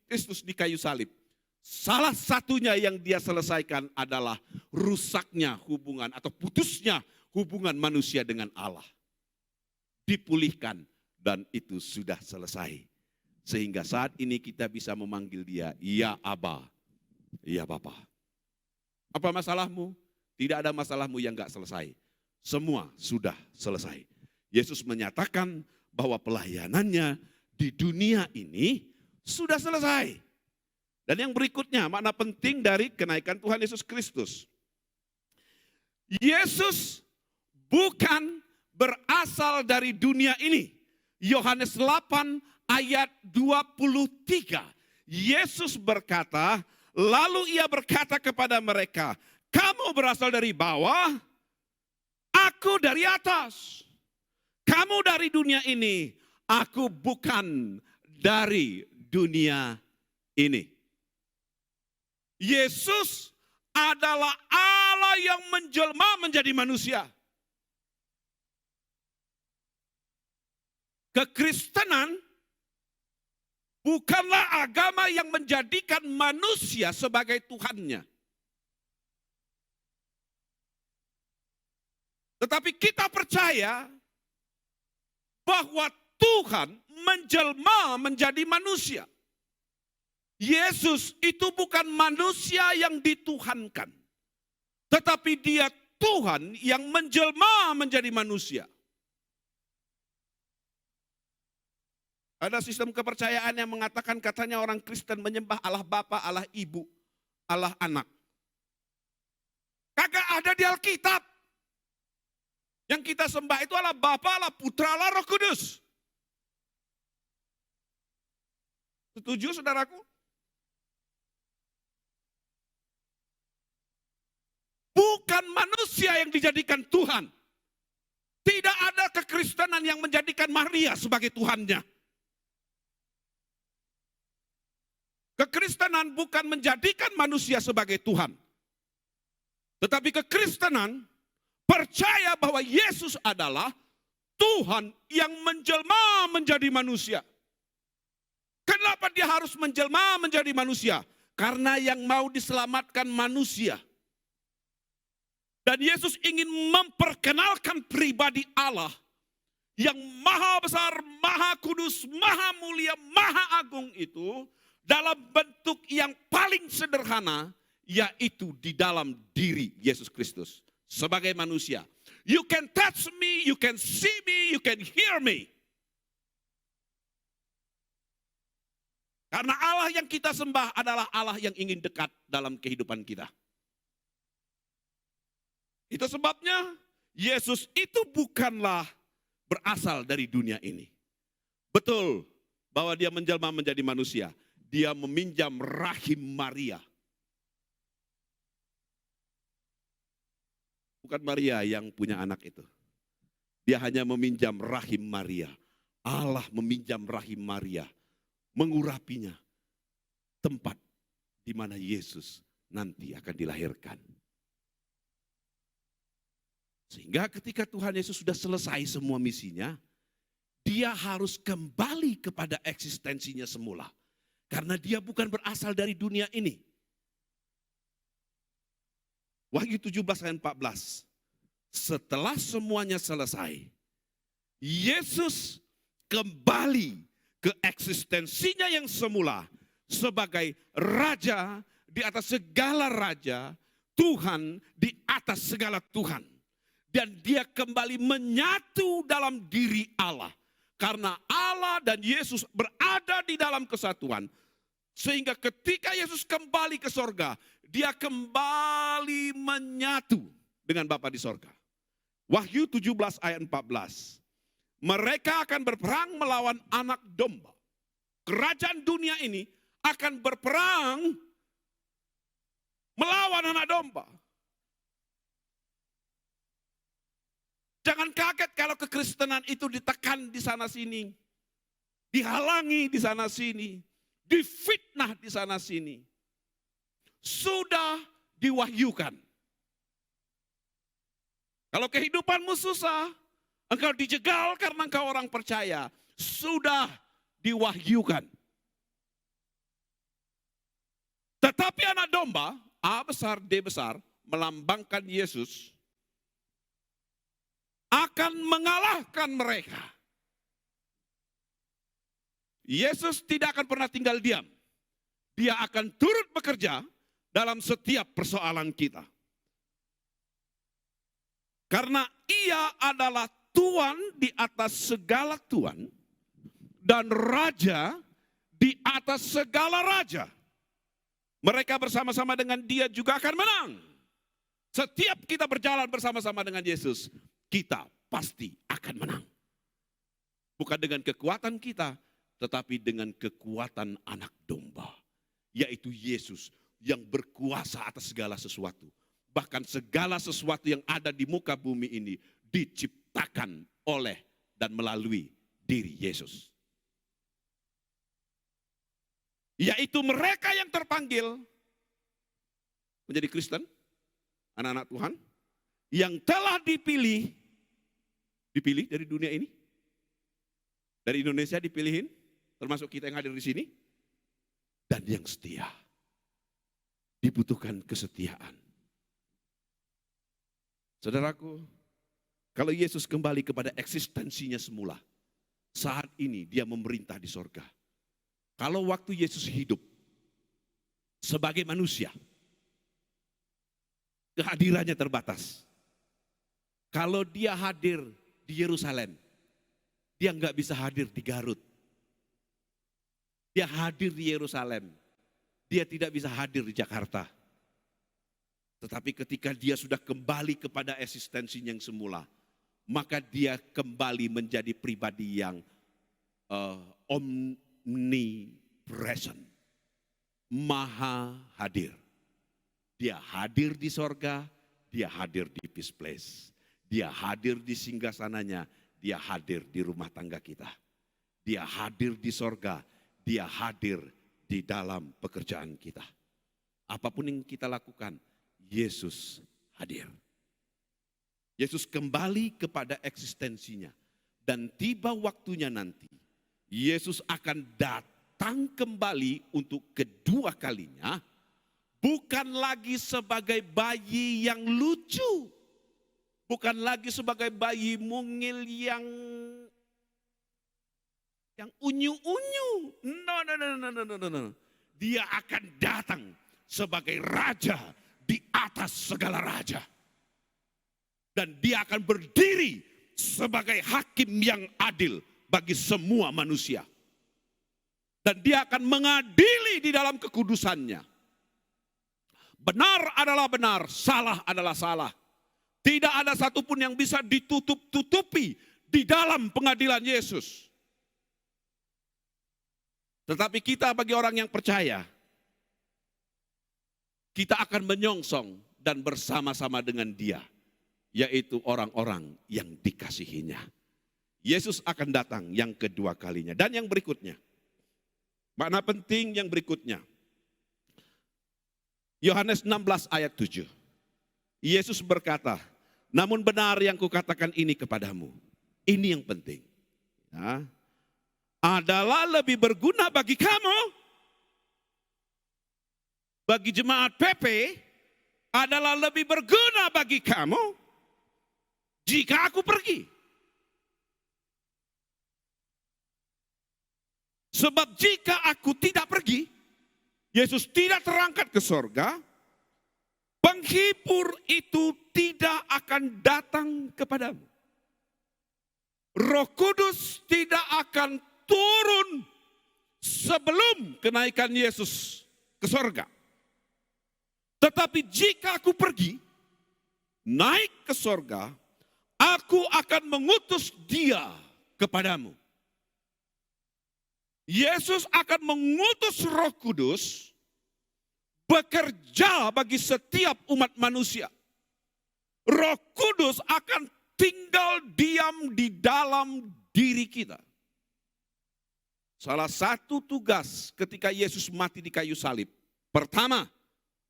Kristus di kayu salib, salah satunya yang dia selesaikan adalah rusaknya hubungan atau putusnya hubungan manusia dengan Allah. Dipulihkan dan itu sudah selesai. Sehingga saat ini kita bisa memanggil dia, ya Aba, ya Bapa. Apa masalahmu? Tidak ada masalahmu yang gak selesai. Semua sudah selesai. Yesus menyatakan bahwa pelayanannya di dunia ini sudah selesai. Dan yang berikutnya, makna penting dari kenaikan Tuhan Yesus Kristus. Yesus bukan berasal dari dunia ini. Yohanes 8 ayat 23. Yesus berkata, Lalu ia berkata kepada mereka, kamu berasal dari bawah, aku dari atas. Kamu dari dunia ini, aku bukan dari dunia ini. Yesus adalah Allah yang menjelma menjadi manusia. Kekristenan bukanlah agama yang menjadikan manusia sebagai Tuhannya. Tetapi kita percaya bahwa Tuhan menjelma menjadi manusia. Yesus itu bukan manusia yang dituhankan. Tetapi dia Tuhan yang menjelma menjadi manusia. Ada sistem kepercayaan yang mengatakan katanya orang Kristen menyembah Allah Bapa, Allah Ibu, Allah Anak. Kagak ada di Alkitab. Yang kita sembah itu Allah Bapa, Allah Putra, Allah Roh Kudus. Setuju saudaraku? Bukan manusia yang dijadikan Tuhan. Tidak ada kekristenan yang menjadikan Maria sebagai Tuhannya. Kekristenan bukan menjadikan manusia sebagai Tuhan. Tetapi kekristenan percaya bahwa Yesus adalah Tuhan yang menjelma menjadi manusia. Kenapa dia harus menjelma menjadi manusia? Karena yang mau diselamatkan manusia. Dan Yesus ingin memperkenalkan pribadi Allah yang maha besar, maha kudus, maha mulia, maha agung itu dalam bentuk yang paling sederhana, yaitu di dalam diri Yesus Kristus sebagai manusia. You can touch me, you can see me, you can hear me. Karena Allah yang kita sembah adalah Allah yang ingin dekat dalam kehidupan kita. Itu sebabnya Yesus itu bukanlah berasal dari dunia ini. Betul bahwa dia menjelma menjadi manusia. Dia meminjam rahim Maria. Bukan Maria yang punya anak itu. Dia hanya meminjam rahim Maria. Allah meminjam rahim Maria. Mengurapinya. Tempat di mana Yesus nanti akan dilahirkan. Sehingga ketika Tuhan Yesus sudah selesai semua misinya, dia harus kembali kepada eksistensinya semula. Karena dia bukan berasal dari dunia ini. Wahyu 17 ayat 14. Setelah semuanya selesai, Yesus kembali ke eksistensinya yang semula sebagai Raja di atas segala raja, Tuhan di atas segala Tuhan. Dan dia kembali menyatu dalam diri Allah. Karena Allah dan Yesus berada di dalam kesatuan. Sehingga ketika Yesus kembali ke sorga, dia kembali menyatu dengan Bapa di sorga. Wahyu 17 ayat 14. Mereka akan berperang melawan anak domba. Kerajaan dunia ini akan berperang melawan anak domba. Jangan kaget kalau kekristenan itu ditekan di sana sini. Dihalangi di sana sini. Difitnah di sana sini. Sudah diwahyukan. Kalau kehidupanmu susah, engkau dijegal karena engkau orang percaya. Sudah diwahyukan. Tetapi anak domba, A besar, D besar, melambangkan Yesus, akan mengalahkan mereka. Yesus tidak akan pernah tinggal diam. Dia akan turut bekerja dalam setiap persoalan kita. Karena ia adalah Tuhan di atas segala Tuhan dan Raja di atas segala Raja. Mereka bersama-sama dengan dia juga akan menang. Setiap kita berjalan bersama-sama dengan Yesus, kita pasti akan menang. Bukan dengan kekuatan kita, tetapi dengan kekuatan anak domba. Yaitu Yesus yang berkuasa atas segala sesuatu. Bahkan segala sesuatu yang ada di muka bumi ini diciptakan oleh dan melalui diri Yesus. Yaitu mereka yang terpanggil menjadi Kristen, anak-anak Tuhan, yang telah dipilih dari dunia ini, dari Indonesia dipilihin, termasuk kita yang hadir di sini, dan yang setia. Dibutuhkan kesetiaan. Saudaraku, kalau Yesus kembali kepada eksistensinya semula, saat ini dia memerintah di sorga. Kalau waktu Yesus hidup sebagai manusia, kehadirannya terbatas. Kalau dia hadir di Yerusalem, dia nggak bisa hadir di Garut. Dia hadir di Yerusalem, dia tidak bisa hadir di Jakarta. Tetapi ketika dia sudah kembali kepada eksistensinya yang semula, maka dia kembali menjadi pribadi yang omnipresent, maha hadir. Dia hadir di sorga, dia hadir di peace place. Dia hadir di singgasananya, dia hadir di rumah tangga kita. Dia hadir di sorga, dia hadir di dalam pekerjaan kita. Apapun yang kita lakukan, Yesus hadir. Yesus kembali kepada eksistensinya. Dan tiba waktunya nanti, Yesus akan datang kembali untuk kedua kalinya, bukan lagi sebagai bayi yang lucu, bukan lagi sebagai bayi mungil yang unyu-unyu. No. Dia akan datang sebagai raja di atas segala raja. Dan dia akan berdiri sebagai hakim yang adil bagi semua manusia. Dan dia akan mengadili di dalam kekudusannya. Benar adalah benar, salah adalah salah. Tidak ada satupun yang bisa ditutup-tutupi di dalam pengadilan Yesus. Tetapi kita bagi orang yang percaya, kita akan menyongsong dan bersama-sama dengan dia. Yaitu orang-orang yang dikasihinya. Yesus akan datang yang kedua kalinya. Dan yang berikutnya, makna penting yang berikutnya. Yohanes 16 ayat 7. Yesus berkata, namun benar yang kukatakan ini kepadamu. Ini yang penting. Ya, adalah lebih berguna bagi kamu. Bagi jemaat PP, adalah lebih berguna bagi kamu jika aku pergi. Sebab jika aku tidak pergi, Yesus tidak terangkat ke sorga, penghibur itu tidak akan datang kepadamu. Roh Kudus tidak akan turun sebelum kenaikan Yesus ke sorga. Tetapi jika aku pergi, naik ke sorga, aku akan mengutus dia kepadamu. Yesus akan mengutus Roh Kudus bekerja bagi setiap umat manusia. Roh Kudus akan tinggal diam di dalam diri kita. Salah satu tugas ketika Yesus mati di kayu salib, pertama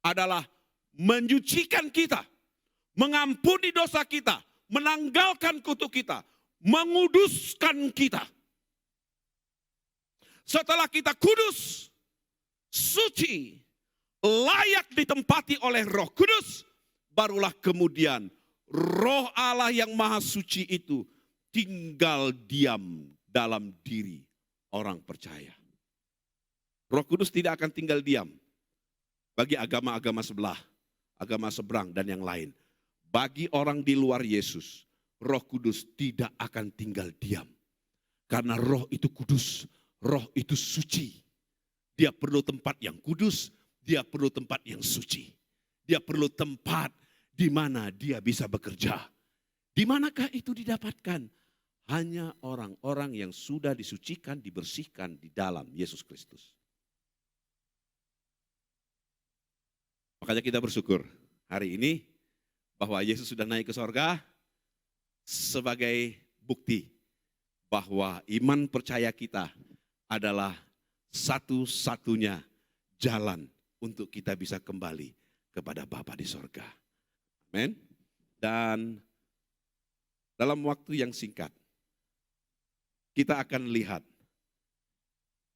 adalah menyucikan kita, mengampuni dosa kita, menanggalkan kutuk kita, menguduskan kita. Setelah kita kudus, suci, layak ditempati oleh Roh Kudus, barulah kemudian Roh Allah yang Maha Suci itu tinggal diam dalam diri orang percaya. Roh Kudus tidak akan tinggal diam bagi agama-agama sebelah, agama seberang dan yang lain. Bagi orang di luar Yesus, Roh Kudus tidak akan tinggal diam. Karena Roh itu kudus, Roh itu suci. Dia perlu tempat yang kudus, dia perlu tempat yang suci. Dia perlu tempat di mana dia bisa bekerja. Di manakah itu didapatkan? Hanya orang-orang yang sudah disucikan, dibersihkan di dalam Yesus Kristus. Makanya kita bersyukur hari ini bahwa Yesus sudah naik ke sorga sebagai bukti bahwa iman percaya kita adalah satu-satunya jalan untuk kita bisa kembali kepada Bapa di sorga. Amin. Dan dalam waktu yang singkat, kita akan lihat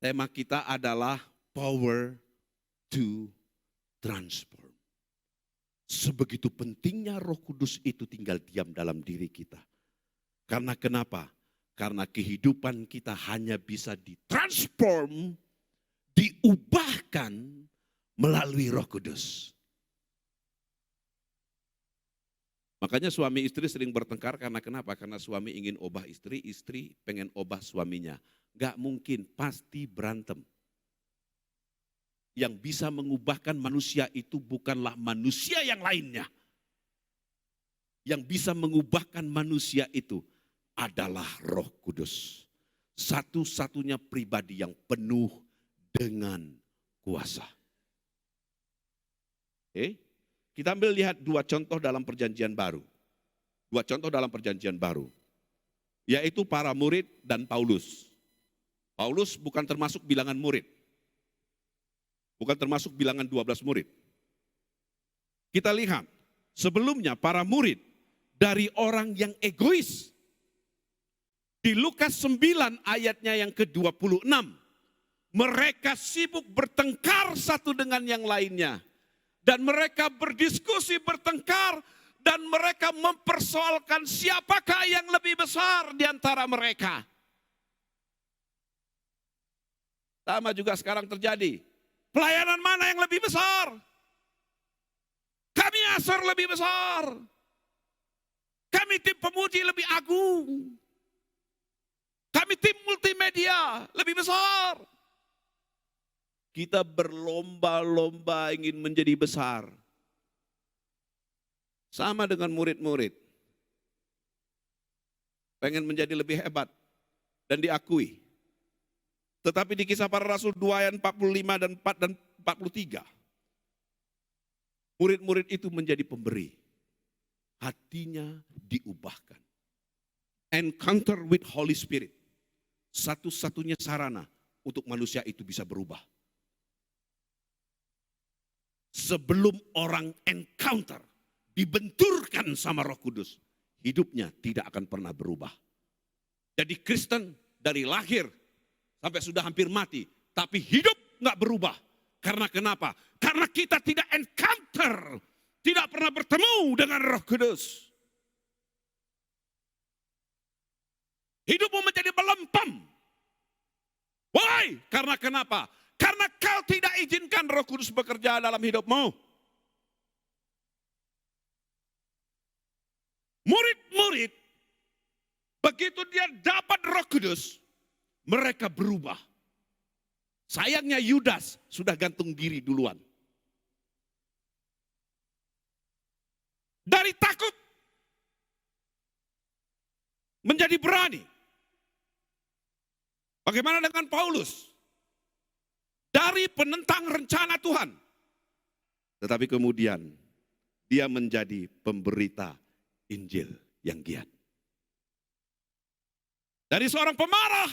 tema kita adalah power to transform. Sebegitu pentingnya Roh Kudus itu tinggal diam dalam diri kita. Karena kenapa? Karena kehidupan kita hanya bisa ditransform, diubahkan melalui Roh Kudus. Makanya suami istri sering bertengkar karena kenapa? Karena suami ingin ubah istri, istri pengen ubah suaminya. Gak mungkin, pasti berantem. Yang bisa mengubahkan manusia itu bukanlah manusia yang lainnya. Yang bisa mengubahkan manusia itu adalah Roh Kudus. Satu-satunya pribadi yang penuh dengan kuasa. Kita ambil lihat dua contoh dalam perjanjian baru. Dua contoh dalam perjanjian baru. Yaitu para murid dan Paulus. Paulus bukan termasuk bilangan murid. Bukan termasuk bilangan 12 murid. Kita lihat, sebelumnya para murid dari orang yang egois. Di Lukas 9 ayatnya yang ke-26. Mereka sibuk bertengkar satu dengan yang lainnya. Dan mereka berdiskusi, bertengkar, dan mereka mempersoalkan siapakah yang lebih besar di antara mereka. Sama juga sekarang terjadi. Pelayanan mana yang lebih besar? Kami Asor lebih besar. Kami tim pemuji lebih agung. Kami tim multimedia lebih besar. Kita berlomba-lomba ingin menjadi besar. Sama dengan murid-murid. Pengen menjadi lebih hebat dan diakui. Tetapi di Kisah Para Rasul 2 ayat 45 dan 43. Murid-murid itu menjadi pemberi. Hatinya diubahkan. Encounter with Holy Spirit. Satu-satunya sarana untuk manusia itu bisa berubah. Sebelum orang encounter, dibenturkan sama Roh Kudus, hidupnya tidak akan pernah berubah. Jadi Kristen dari lahir sampai sudah hampir mati, tapi hidup nggak berubah. Karena kenapa? Karena kita tidak encounter, tidak pernah bertemu dengan Roh Kudus. Hidupmu menjadi melempem. Why? Karena kenapa? Karena kau tidak izinkan Roh Kudus bekerja dalam hidupmu. Murid-murid, begitu dia dapat Roh Kudus, mereka berubah. Sayangnya Yudas sudah gantung diri duluan. Dari takut menjadi berani. Bagaimana dengan Paulus? Dari penentang rencana Tuhan. Tetapi kemudian dia menjadi pemberita Injil yang giat. Dari seorang pemarah,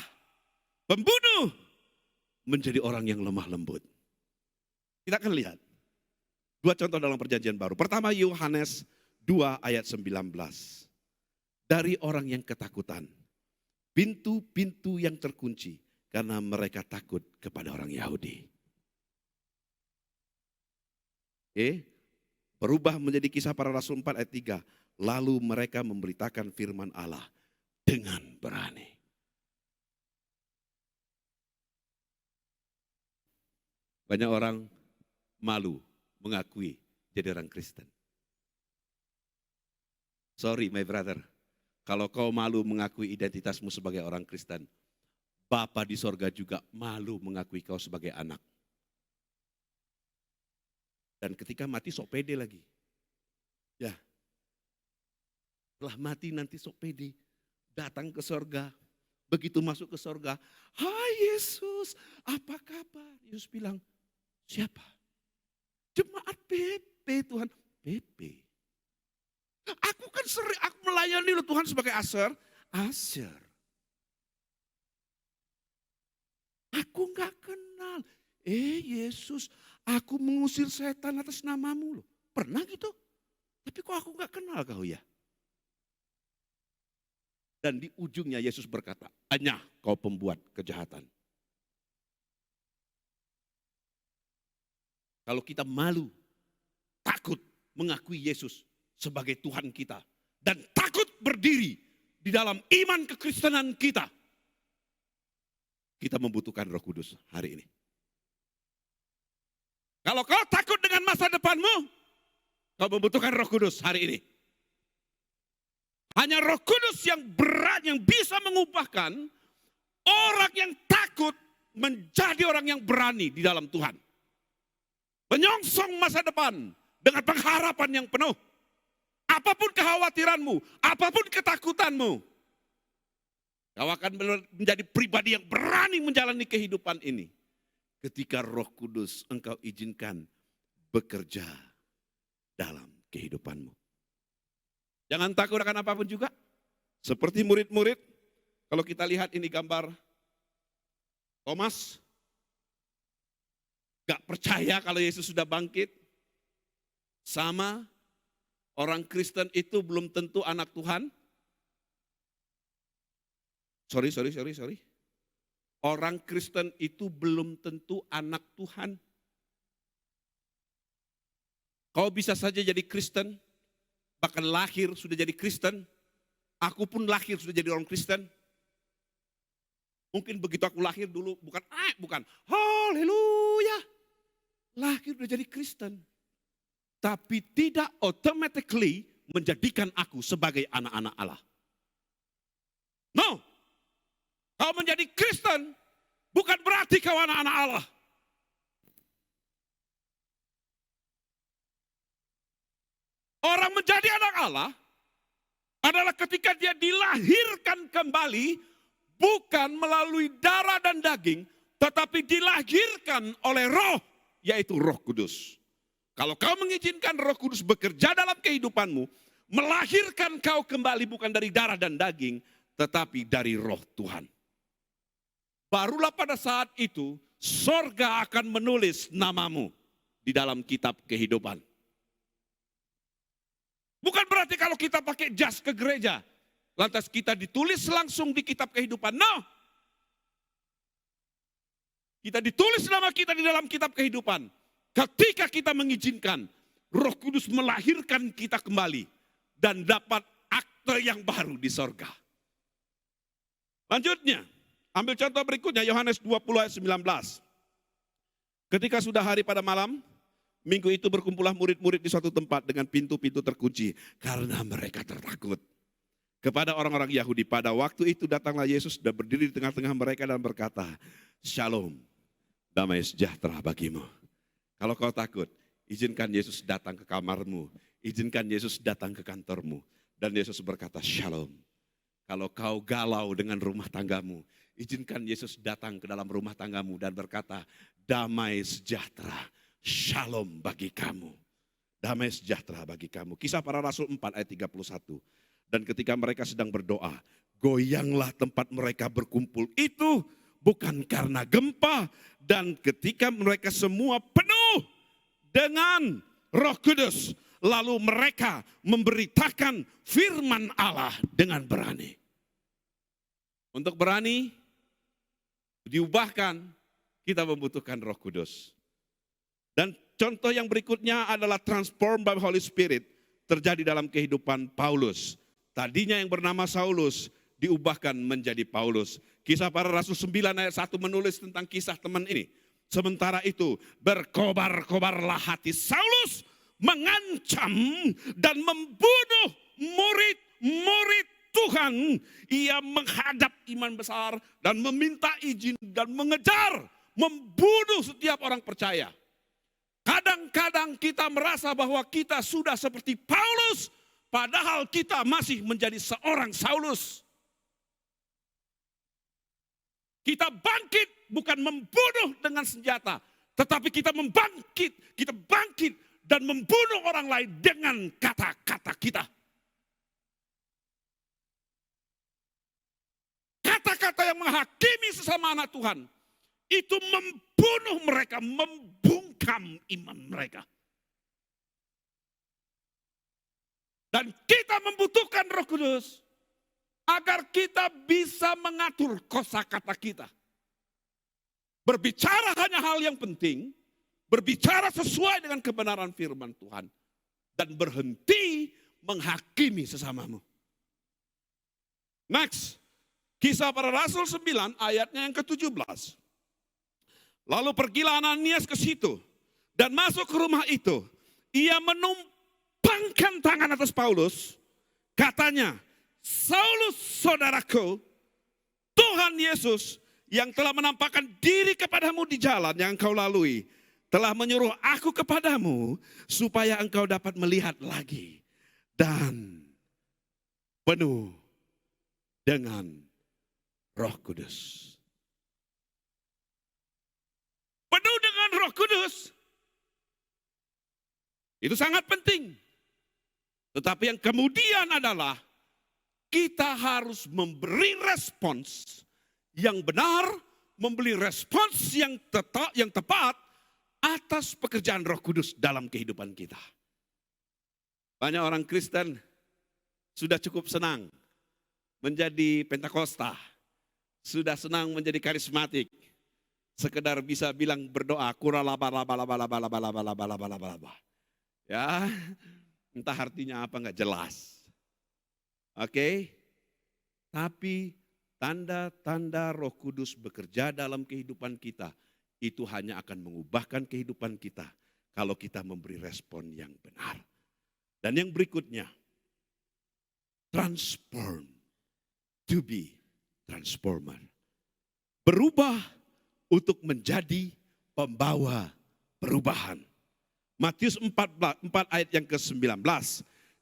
pembunuh, menjadi orang yang lemah lembut. Kita akan lihat dua contoh dalam perjanjian baru. Pertama Yohanes 2 ayat 19. Dari orang yang ketakutan, pintu-pintu yang terkunci, karena mereka takut kepada orang Yahudi. Berubah menjadi Kisah Para Rasul 4 ayat 3. Lalu mereka memberitakan firman Allah dengan berani. Banyak orang malu mengakui jadi orang Kristen. Sorry my brother, kalau kau malu mengakui identitasmu sebagai orang Kristen, Bapa di sorga juga malu mengakui kau sebagai anak. Dan ketika mati sok pede lagi. Ya, setelah mati nanti sok pede. Datang ke sorga. Begitu masuk ke sorga. Hai Yesus, apa kabar? Yesus bilang, siapa? Jemaat PP Tuhan, PP. Aku kan sering, aku melayani loh Tuhan sebagai Asher. Aku nggak kenal. Yesus, aku mengusir setan atas namamu loh. Pernah gitu? Tapi kok aku nggak kenal kau ya? Dan di ujungnya Yesus berkata, hanya kau pembuat kejahatan. Kalau kita malu, takut mengakui Yesus sebagai Tuhan kita, dan takut berdiri di dalam iman kekristenan kita, kita membutuhkan Roh Kudus hari ini. Kalau kau takut dengan masa depanmu, kau membutuhkan Roh Kudus hari ini. Hanya Roh Kudus yang berat, yang bisa mengubahkan orang yang takut menjadi orang yang berani di dalam Tuhan. Menyongsong masa depan dengan pengharapan yang penuh. Apapun kekhawatiranmu, apapun ketakutanmu, kau akan menjadi pribadi yang berani menjalani kehidupan ini. Ketika Roh Kudus engkau izinkan bekerja dalam kehidupanmu. Jangan takut akan apapun juga. Seperti murid-murid, kalau kita lihat ini gambar Thomas, gak percaya kalau Yesus sudah bangkit. Sama, orang Kristen itu belum tentu anak Tuhan. Sorry. Orang Kristen itu belum tentu anak Tuhan. Kau bisa saja jadi Kristen, bahkan lahir sudah jadi Kristen. Aku pun lahir sudah jadi orang Kristen. Mungkin begitu aku lahir dulu, bukan. Haleluya. Lahir sudah jadi Kristen. Tapi tidak automatically menjadikan aku sebagai anak-anak Allah. No. Kau menjadi Kristen bukan berarti kau anak-anak Allah. Orang menjadi anak Allah adalah ketika dia dilahirkan kembali bukan melalui darah dan daging, tetapi dilahirkan oleh Roh, yaitu Roh Kudus. Kalau kau mengizinkan Roh Kudus bekerja dalam kehidupanmu, melahirkan kau kembali bukan dari darah dan daging, tetapi dari Roh Tuhan. Barulah pada saat itu, sorga akan menulis namamu di dalam kitab kehidupan. Bukan berarti kalau kita pakai jas ke gereja, lantas kita ditulis langsung di kitab kehidupan. No. Kita ditulis nama kita di dalam kitab kehidupan. Ketika kita mengizinkan Roh Kudus melahirkan kita kembali dan dapat akte yang baru di sorga. Lanjutnya, ambil contoh berikutnya Yohanes 20 ayat 19. Ketika sudah hari pada malam, minggu itu berkumpullah murid-murid di suatu tempat dengan pintu-pintu terkunci karena mereka tertakut. Kepada orang-orang Yahudi pada waktu itu datanglah Yesus dan berdiri di tengah-tengah mereka dan berkata, Shalom, damai sejahtera bagimu. Kalau kau takut, izinkan Yesus datang ke kamarmu, izinkan Yesus datang ke kantormu. Dan Yesus berkata, Shalom. Kalau kau galau dengan rumah tanggamu, izinkan Yesus datang ke dalam rumah tanggamu dan berkata, damai sejahtera, shalom bagi kamu. Damai sejahtera bagi kamu. Kisah Para Rasul 4 ayat 31. Dan ketika mereka sedang berdoa, goyanglah tempat mereka berkumpul itu bukan karena gempa. Dan ketika mereka semua penuh dengan Roh Kudus, lalu mereka memberitakan firman Allah dengan berani. Untuk berani, diubahkan, kita membutuhkan Roh Kudus. Dan contoh yang berikutnya adalah transform by Holy Spirit terjadi dalam kehidupan Paulus. Tadinya yang bernama Saulus diubahkan menjadi Paulus. Kisah Para Rasul 9 ayat 1 menulis tentang kisah teman ini. Sementara itu berkobar-kobarlah hati Saulus mengancam dan membunuh murid-murid Tuhan. Ia menghadap iman besar dan meminta izin dan mengejar, membunuh setiap orang percaya. Kadang-kadang kita merasa bahwa kita sudah seperti Paulus, padahal kita masih menjadi seorang Saulus. Kita bangkit bukan membunuh dengan senjata, tetapi kita bangkit dan membunuh orang lain dengan kata-kata kita. Kata-kata yang menghakimi sesama anak Tuhan, itu membunuh mereka, membungkam iman mereka. Dan kita membutuhkan Roh Kudus agar kita bisa mengatur kosakata kita. Berbicara hanya hal yang penting, berbicara sesuai dengan kebenaran firman Tuhan, dan berhenti menghakimi sesamamu. Next, Kisah Para Rasul 9 ayatnya yang ke-17. Lalu pergilah Ananias ke situ dan masuk ke rumah itu. Ia menumpangkan tangan atas Paulus, katanya, Saulus saudaraku, Tuhan Yesus yang telah menampakkan diri kepadamu di jalan yang engkau lalui, telah menyuruh aku kepadamu supaya engkau dapat melihat lagi dan penuh dengan Roh Kudus. Penuh dengan Roh Kudus. Itu sangat penting. Tetapi yang kemudian adalah kita harus memberi respons yang benar, memberi respons yang tepat atas pekerjaan Roh Kudus dalam kehidupan kita. Banyak orang Kristen sudah cukup senang menjadi Pentakosta, sudah senang menjadi karismatik, sekedar bisa bilang berdoa kuralaba. Ya, entah artinya apa enggak jelas. Oke? Tapi tanda-tanda Roh Kudus bekerja dalam kehidupan kita itu hanya akan mengubahkan kehidupan kita kalau kita memberi respon yang benar. Dan yang berikutnya, transform to be transformer. Berubah untuk menjadi pembawa perubahan. Matius 4 ayat yang ke-19.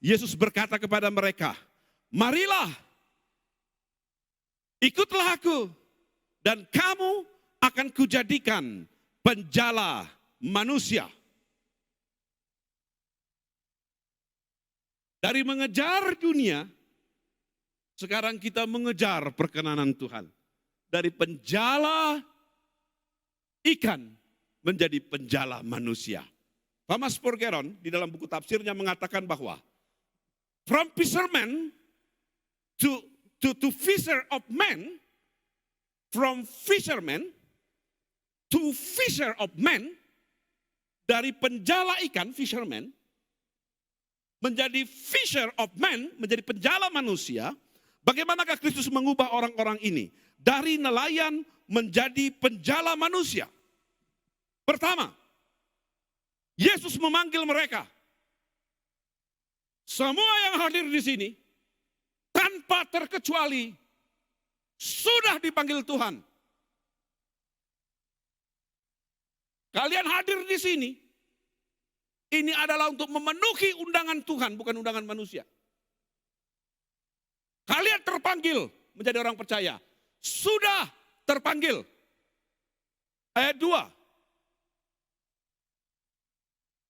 Yesus berkata kepada mereka, marilah, ikutlah aku, dan kamu akan kujadikan penjala manusia. Dari mengejar dunia, sekarang kita mengejar perkenanan Tuhan. Dari penjala ikan menjadi penjala manusia. Thomas Spurgeon di dalam buku tafsirnya mengatakan bahwa from fisherman to fisher of men, from fisherman to fisher of men, dari penjala ikan fisherman menjadi fisher of men, menjadi penjala manusia. Bagaimanakah Kristus mengubah orang-orang ini? Dari nelayan menjadi penjala manusia. Pertama, Yesus memanggil mereka. Semua yang hadir di sini, tanpa terkecuali, sudah dipanggil Tuhan. Kalian hadir di sini, ini adalah untuk memenuhi undangan Tuhan, bukan undangan manusia. Kalian terpanggil menjadi orang percaya. Sudah terpanggil. Ayat 2.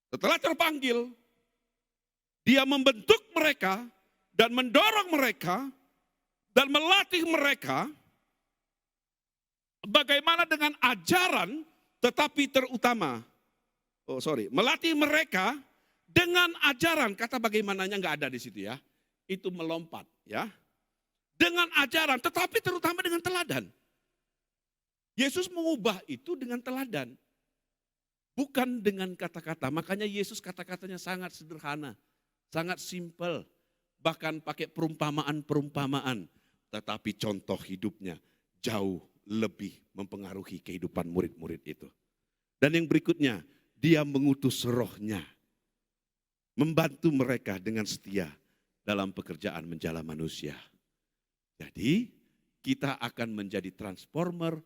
Setelah terpanggil, dia membentuk mereka dan mendorong mereka dan melatih mereka bagaimana dengan ajaran, tetapi terutama, melatih mereka dengan ajaran. Kata bagaimananya nggak ada di situ ya. Itu melompat ya. Dengan ajaran, tetapi terutama dengan teladan. Yesus mengubah itu dengan teladan. Bukan dengan kata-kata. Makanya Yesus kata-katanya sangat sederhana. Sangat simpel. Bahkan pakai perumpamaan-perumpamaan. Tetapi contoh hidupnya jauh lebih mempengaruhi kehidupan murid-murid itu. Dan yang berikutnya, dia mengutus rohnya. Membantu mereka dengan setia dalam pekerjaan menjala manusia. Jadi kita akan menjadi transformer,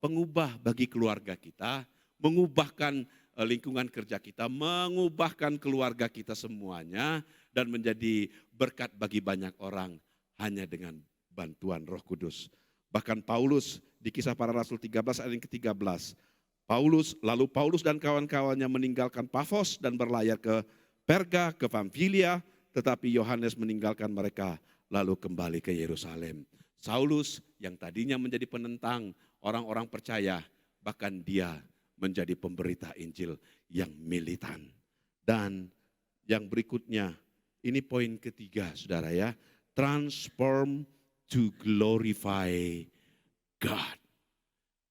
pengubah bagi keluarga kita, mengubahkan lingkungan kerja kita, mengubahkan keluarga kita semuanya, dan menjadi berkat bagi banyak orang hanya dengan bantuan Roh Kudus. Bahkan Paulus di Kisah Para Rasul 13 ayat yang ke-13, Lalu Paulus dan kawan-kawannya meninggalkan Pafos dan berlayar ke Perga, ke Pamfilia, tetapi Yohanes meninggalkan mereka lalu kembali ke Yerusalem. Saulus yang tadinya menjadi penentang orang-orang percaya, bahkan dia menjadi pemberita Injil yang militan. Dan yang berikutnya, ini poin ketiga saudara ya, transform to glorify God.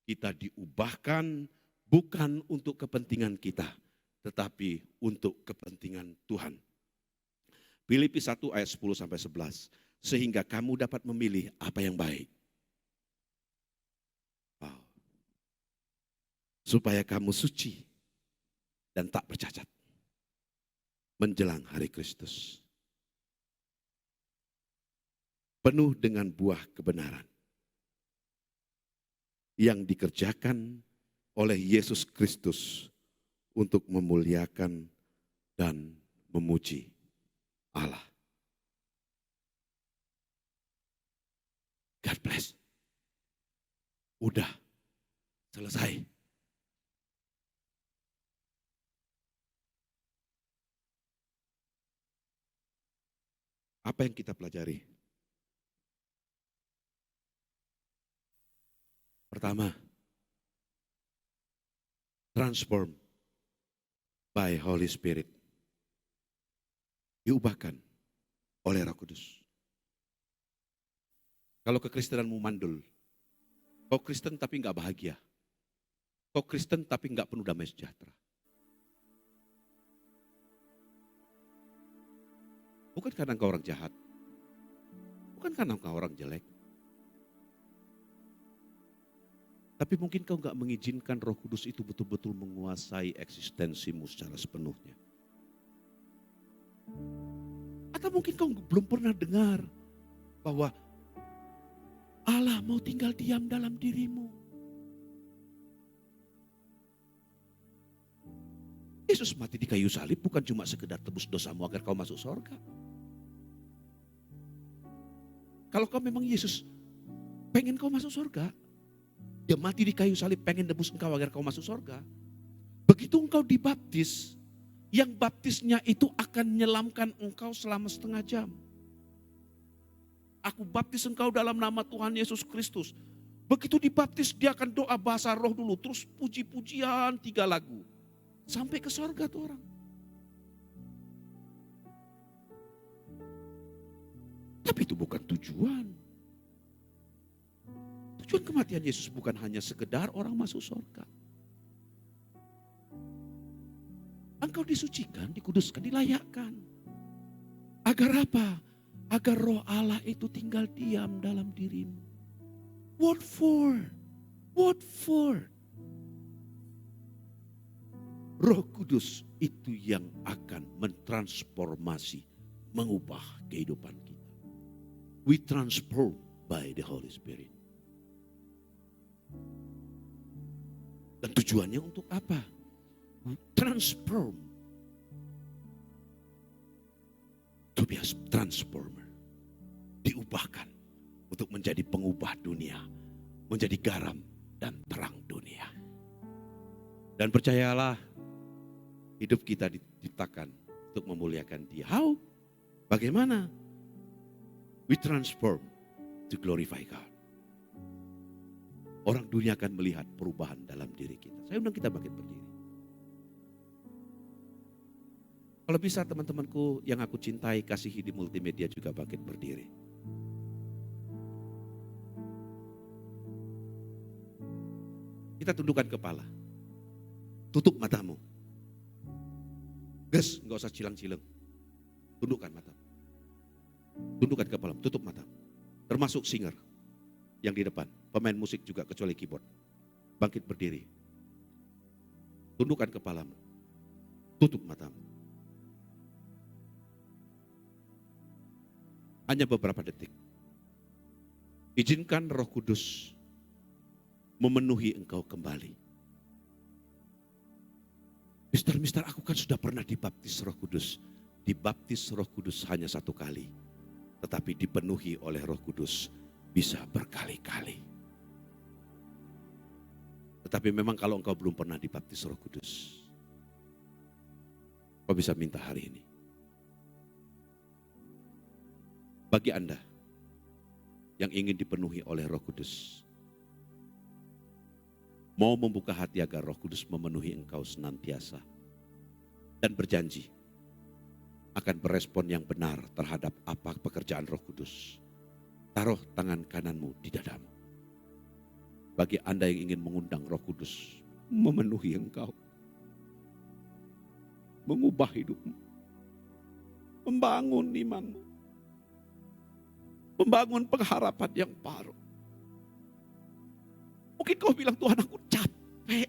Kita diubahkan bukan untuk kepentingan kita, tetapi untuk kepentingan Tuhan. Filipi 1 ayat 10-11. Sehingga kamu dapat memilih apa yang baik. Wow. Supaya kamu suci dan tak bercacat menjelang hari Kristus. Penuh dengan buah kebenaran yang dikerjakan oleh Yesus Kristus untuk memuliakan dan memuji Allah. God bless. Udah selesai. Apa yang kita pelajari? Pertama, transform by Holy Spirit. Diubahkan oleh Roh Kudus. Kalau kekristenanmu mandul, kau Kristen tapi enggak bahagia. Kau Kristen tapi enggak penuh damai sejahtera. Bukan karena engkau orang jahat. Bukan karena engkau orang jelek. Tapi mungkin kau enggak mengizinkan Roh Kudus itu betul-betul menguasai eksistensimu secara sepenuhnya. Atau mungkin kau belum pernah dengar bahwa Allah mau tinggal diam dalam dirimu. Yesus mati di kayu salib bukan cuma sekedar tebus dosamu agar kau masuk surga. Kalau kau memang Yesus pengen kau masuk surga, dia mati di kayu salib pengen tebus engkau agar kau masuk surga. Begitu engkau dibaptis, yang baptisnya itu akan menyelamkan engkau selama setengah jam. Aku baptis engkau dalam nama Tuhan Yesus Kristus. Begitu dibaptis dia akan doa bahasa roh dulu. Terus puji-pujian 3 lagu. Sampai ke surga tuh orang. Tapi itu bukan tujuan. Tujuan kematian Yesus bukan hanya sekedar orang masuk surga. Engkau disucikan, dikuduskan, dilayakkan. Agar apa? Agar roh Allah itu tinggal diam dalam dirimu. What for? What for? Roh Kudus itu yang akan mentransformasi, mengubah kehidupan kita. We transform by the Holy Spirit. Dan tujuannya untuk apa? Transform. To be a transformer. Diubahkan untuk menjadi pengubah dunia. Menjadi garam dan terang dunia. Dan percayalah, hidup kita diciptakan untuk memuliakan Dia. How? Bagaimana? We transform to glorify God. Orang dunia akan melihat perubahan dalam diri kita. Saya undang kita bangkit berdiri. Kalau bisa teman-temanku yang aku cintai, kasihi di multimedia juga bangkit berdiri. Kita tundukkan kepala. Tutup matamu. Gas, enggak usah cilang-cilang. Tundukkan matamu. Tundukkan kepala, tutup matamu. Termasuk singer yang di depan. Pemain musik juga kecuali keyboard. Bangkit berdiri. Tundukkan kepalamu. Tutup matamu. Hanya beberapa detik. Izinkan Roh Kudus memenuhi engkau kembali. Mister, aku kan sudah pernah dibaptis Roh Kudus. Dibaptis Roh Kudus hanya 1 kali. Tetapi dipenuhi oleh Roh Kudus bisa berkali-kali. Tetapi memang kalau engkau belum pernah dibaptis Roh Kudus, kau bisa minta hari ini. Bagi Anda yang ingin dipenuhi oleh Roh Kudus, mau membuka hati agar Roh Kudus memenuhi engkau senantiasa, dan berjanji akan berespon yang benar terhadap apa pekerjaan Roh Kudus, taruh tangan kananmu di dadamu. Bagi Anda yang ingin mengundang Roh Kudus memenuhi engkau, mengubah hidupmu, membangun imanmu, membangun pengharapan yang baru. Mungkin kau bilang, Tuhan aku capek.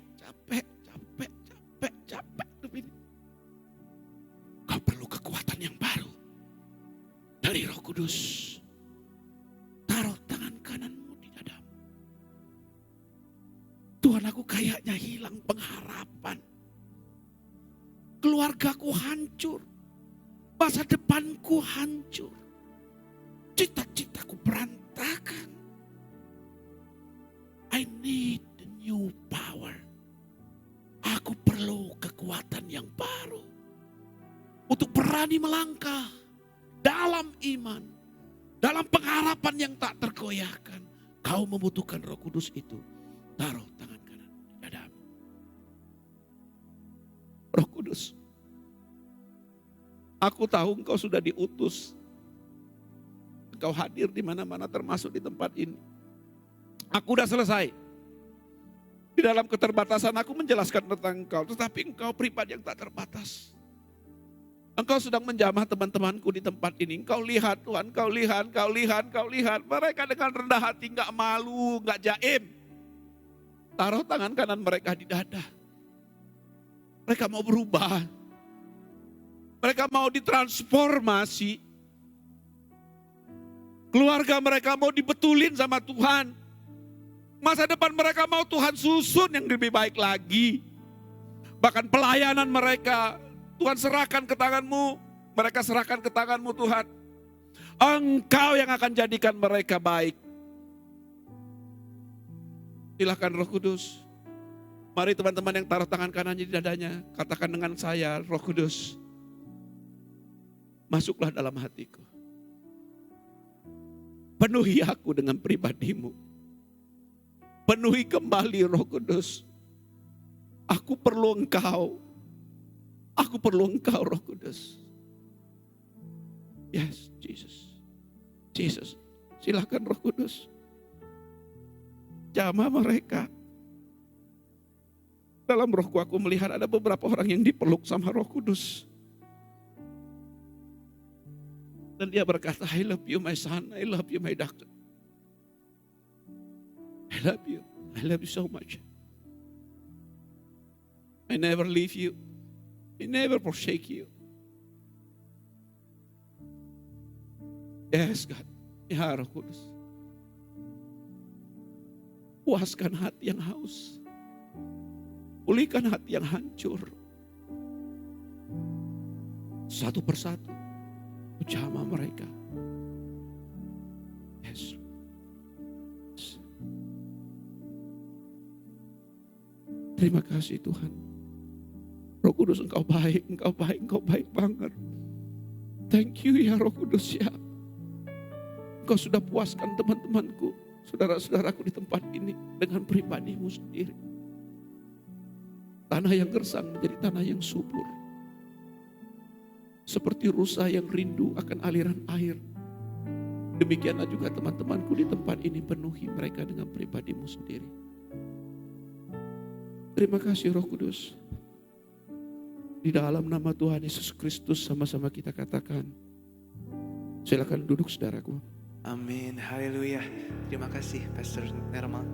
Kau perlu kekuatan yang baru dari Roh Kudus. Taruh tangan kananmu di dadamu. Tuhan aku kayaknya hilang pengharapan. Keluargaku hancur. Masa depanku hancur. Cita-citaku berantakan. I need the new power. Aku perlu kekuatan yang baru. Untuk berani melangkah dalam iman. Dalam pengharapan yang tak tergoyahkan. Kau membutuhkan Roh Kudus itu. Taruh tangan kanan di dadamu. Roh Kudus. Aku tahu engkau sudah diutus. Engkau hadir di mana-mana termasuk di tempat ini. Aku udah selesai. Di dalam keterbatasan aku menjelaskan tentang engkau. Tetapi engkau pribadi yang tak terbatas. Engkau sedang menjamah teman-temanku di tempat ini. Engkau lihat Tuhan, engkau lihat. Mereka dengan rendah hati, enggak malu, enggak jaim. Taruh tangan kanan mereka di dada. Mereka mau berubah. Mereka mau ditransformasi. Keluarga mereka mau dibetulin sama Tuhan. Masa depan mereka mau Tuhan susun yang lebih baik lagi. Bahkan pelayanan mereka, Tuhan serahkan ke tanganmu. Mereka serahkan ke tanganmu Tuhan. Engkau yang akan jadikan mereka baik. Silakan Roh Kudus. Mari teman-teman yang taruh tangan kanannya di dadanya. Katakan dengan saya, Roh Kudus. Masuklah dalam hatiku. Penuhi aku dengan pribadimu. Penuhi kembali Roh Kudus. Aku perlu engkau. Aku perlu engkau Roh Kudus. Yes, Jesus. Jesus, silakan Roh Kudus. Jamah mereka. Dalam rohku aku melihat ada beberapa orang yang dipeluk sama Roh Kudus. Dan dia berkata, I love you my son, I love you my doctor. I love you so much. I never leave you. I never forsake you. Yes God, ya Roh Kudus. Puaskan hati yang haus. Pulihkan hati yang hancur. Satu persatu. Jamah mereka. Yes. Terima kasih Tuhan. Roh Kudus engkau baik banget. Thank you ya Roh Kudus ya. Engkau sudah puaskan teman-temanku, saudara-saudaraku di tempat ini dengan pribadimu sendiri. Tanah yang gersang menjadi tanah yang subur. Seperti rusa yang rindu akan aliran air. Demikianlah juga teman-temanku di tempat ini, penuhi mereka dengan pribadimu sendiri. Terima kasih Roh Kudus. Di dalam nama Tuhan Yesus Kristus sama-sama kita katakan. Silakan duduk saudaraku. Amin, haleluya. Terima kasih Pastor Nermal.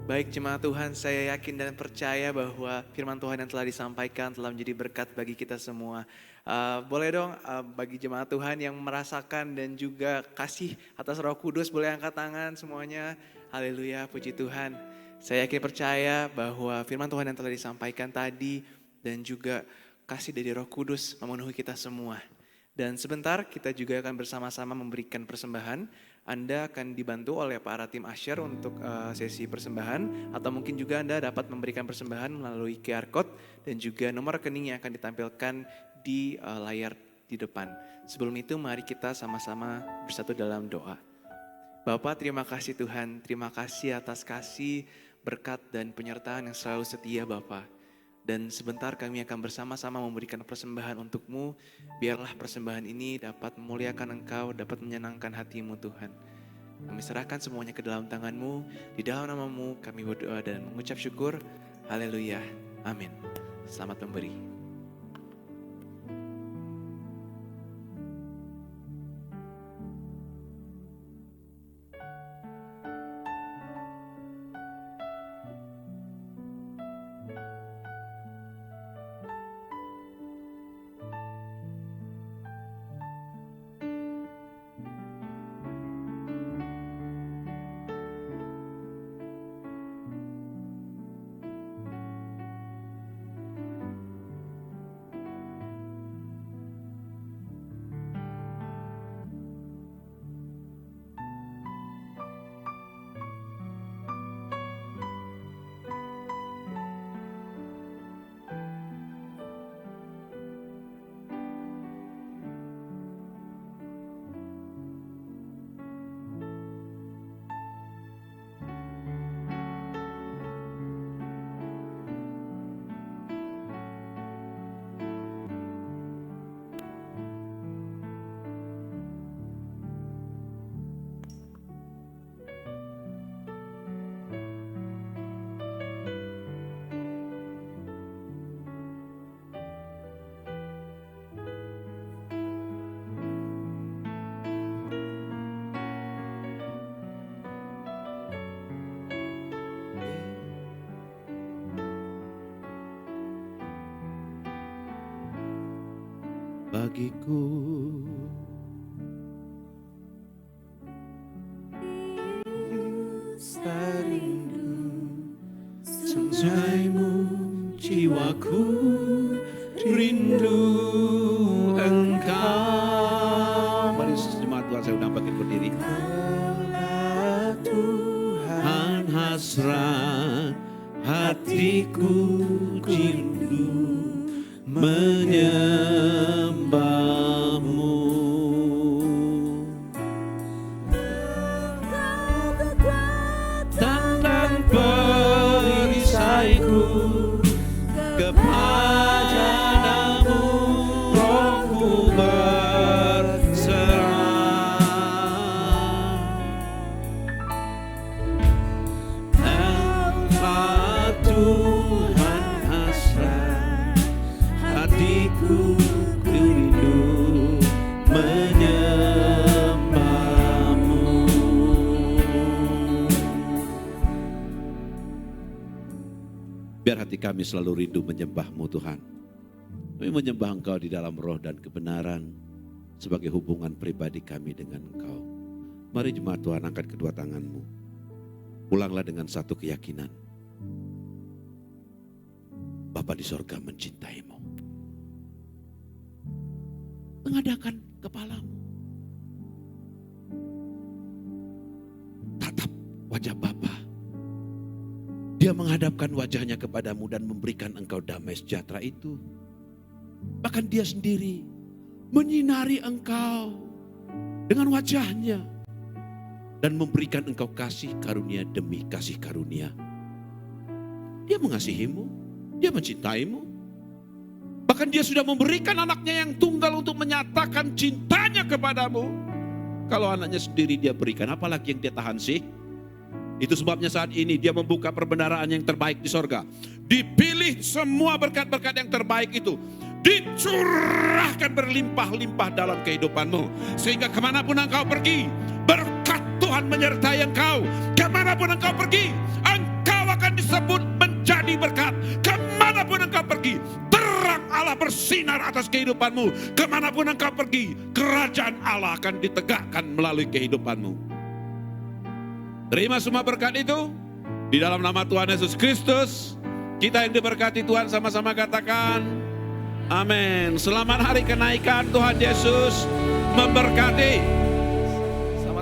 Baik jemaat Tuhan, saya yakin dan percaya bahwa firman Tuhan yang telah disampaikan telah menjadi berkat bagi kita semua. Boleh dong bagi jemaat Tuhan yang merasakan dan juga kasih atas Roh Kudus, boleh angkat tangan semuanya. Haleluya, puji Tuhan. Saya yakin percaya bahwa firman Tuhan yang telah disampaikan tadi dan juga kasih dari Roh Kudus memenuhi kita semua. Dan sebentar kita juga akan bersama-sama memberikan persembahan Anda akan dibantu oleh para tim Asher untuk sesi persembahan, atau mungkin juga Anda dapat memberikan persembahan melalui QR Code dan juga nomor rekening yang akan ditampilkan di layar di depan. Sebelum itu mari kita sama-sama bersatu dalam doa. Bapa, terima kasih Tuhan, terima kasih atas kasih, berkat dan penyertaan yang selalu setia Bapa. Dan sebentar kami akan bersama-sama memberikan persembahan untuk-Mu. Biarlah persembahan ini dapat memuliakan Engkau, dapat menyenangkan hati-Mu Tuhan. Kami serahkan semuanya ke dalam tangan-Mu. Di dalam nama-Mu kami berdoa dan mengucap syukur. Haleluya. Amin. Selamat memberi. Bagiku rindu sungaimu, jiwaku rindu Engkau. Mari jemaat Tuhan, saya undang bangkit berdiri. Tuhan, hasrat hatiku rindu menyembahmu. Dan perisaiku kepadamu, rohku berserah. Engkau Tuhan, hasrat hatiku rindu menyembahmu. Biar hati kami selalu rindu menyembah-Mu Tuhan. Kami menyembah Engkau di dalam roh dan kebenaran sebagai hubungan pribadi kami dengan Engkau. Mari jemaat Tuhan, angkat kedua tanganmu. Pulanglah dengan satu keyakinan. Bapa di sorga mencintaimu. Mengadakan kepalamu. Tatap wajah Bapa. Dia menghadapkan wajahnya kepadamu dan memberikan engkau damai sejahtera itu. Bahkan dia sendiri menyinari engkau dengan wajahnya. Dan memberikan engkau kasih karunia demi kasih karunia. Dia mengasihimu, dia mencintaimu. Bahkan dia sudah memberikan anaknya yang tunggal untuk menyatakan cintanya kepadamu. Kalau anaknya sendiri dia berikan, apalagi yang dia tahan sih? Itu sebabnya saat ini dia membuka perbendaharaan yang terbaik di sorga. Dipilih semua berkat-berkat yang terbaik itu. Dicurahkan berlimpah-limpah dalam kehidupanmu. Sehingga kemanapun engkau pergi, berkat Tuhan menyertai engkau. Kemanapun engkau pergi, engkau akan disebut menjadi berkat. Kemanapun engkau pergi, terang Allah bersinar atas kehidupanmu. Kemanapun engkau pergi, kerajaan Allah akan ditegakkan melalui kehidupanmu. Terima semua berkat itu di dalam nama Tuhan Yesus Kristus. Kita yang diberkati Tuhan sama-sama katakan amin. Selamat hari kenaikan, Tuhan Yesus memberkati.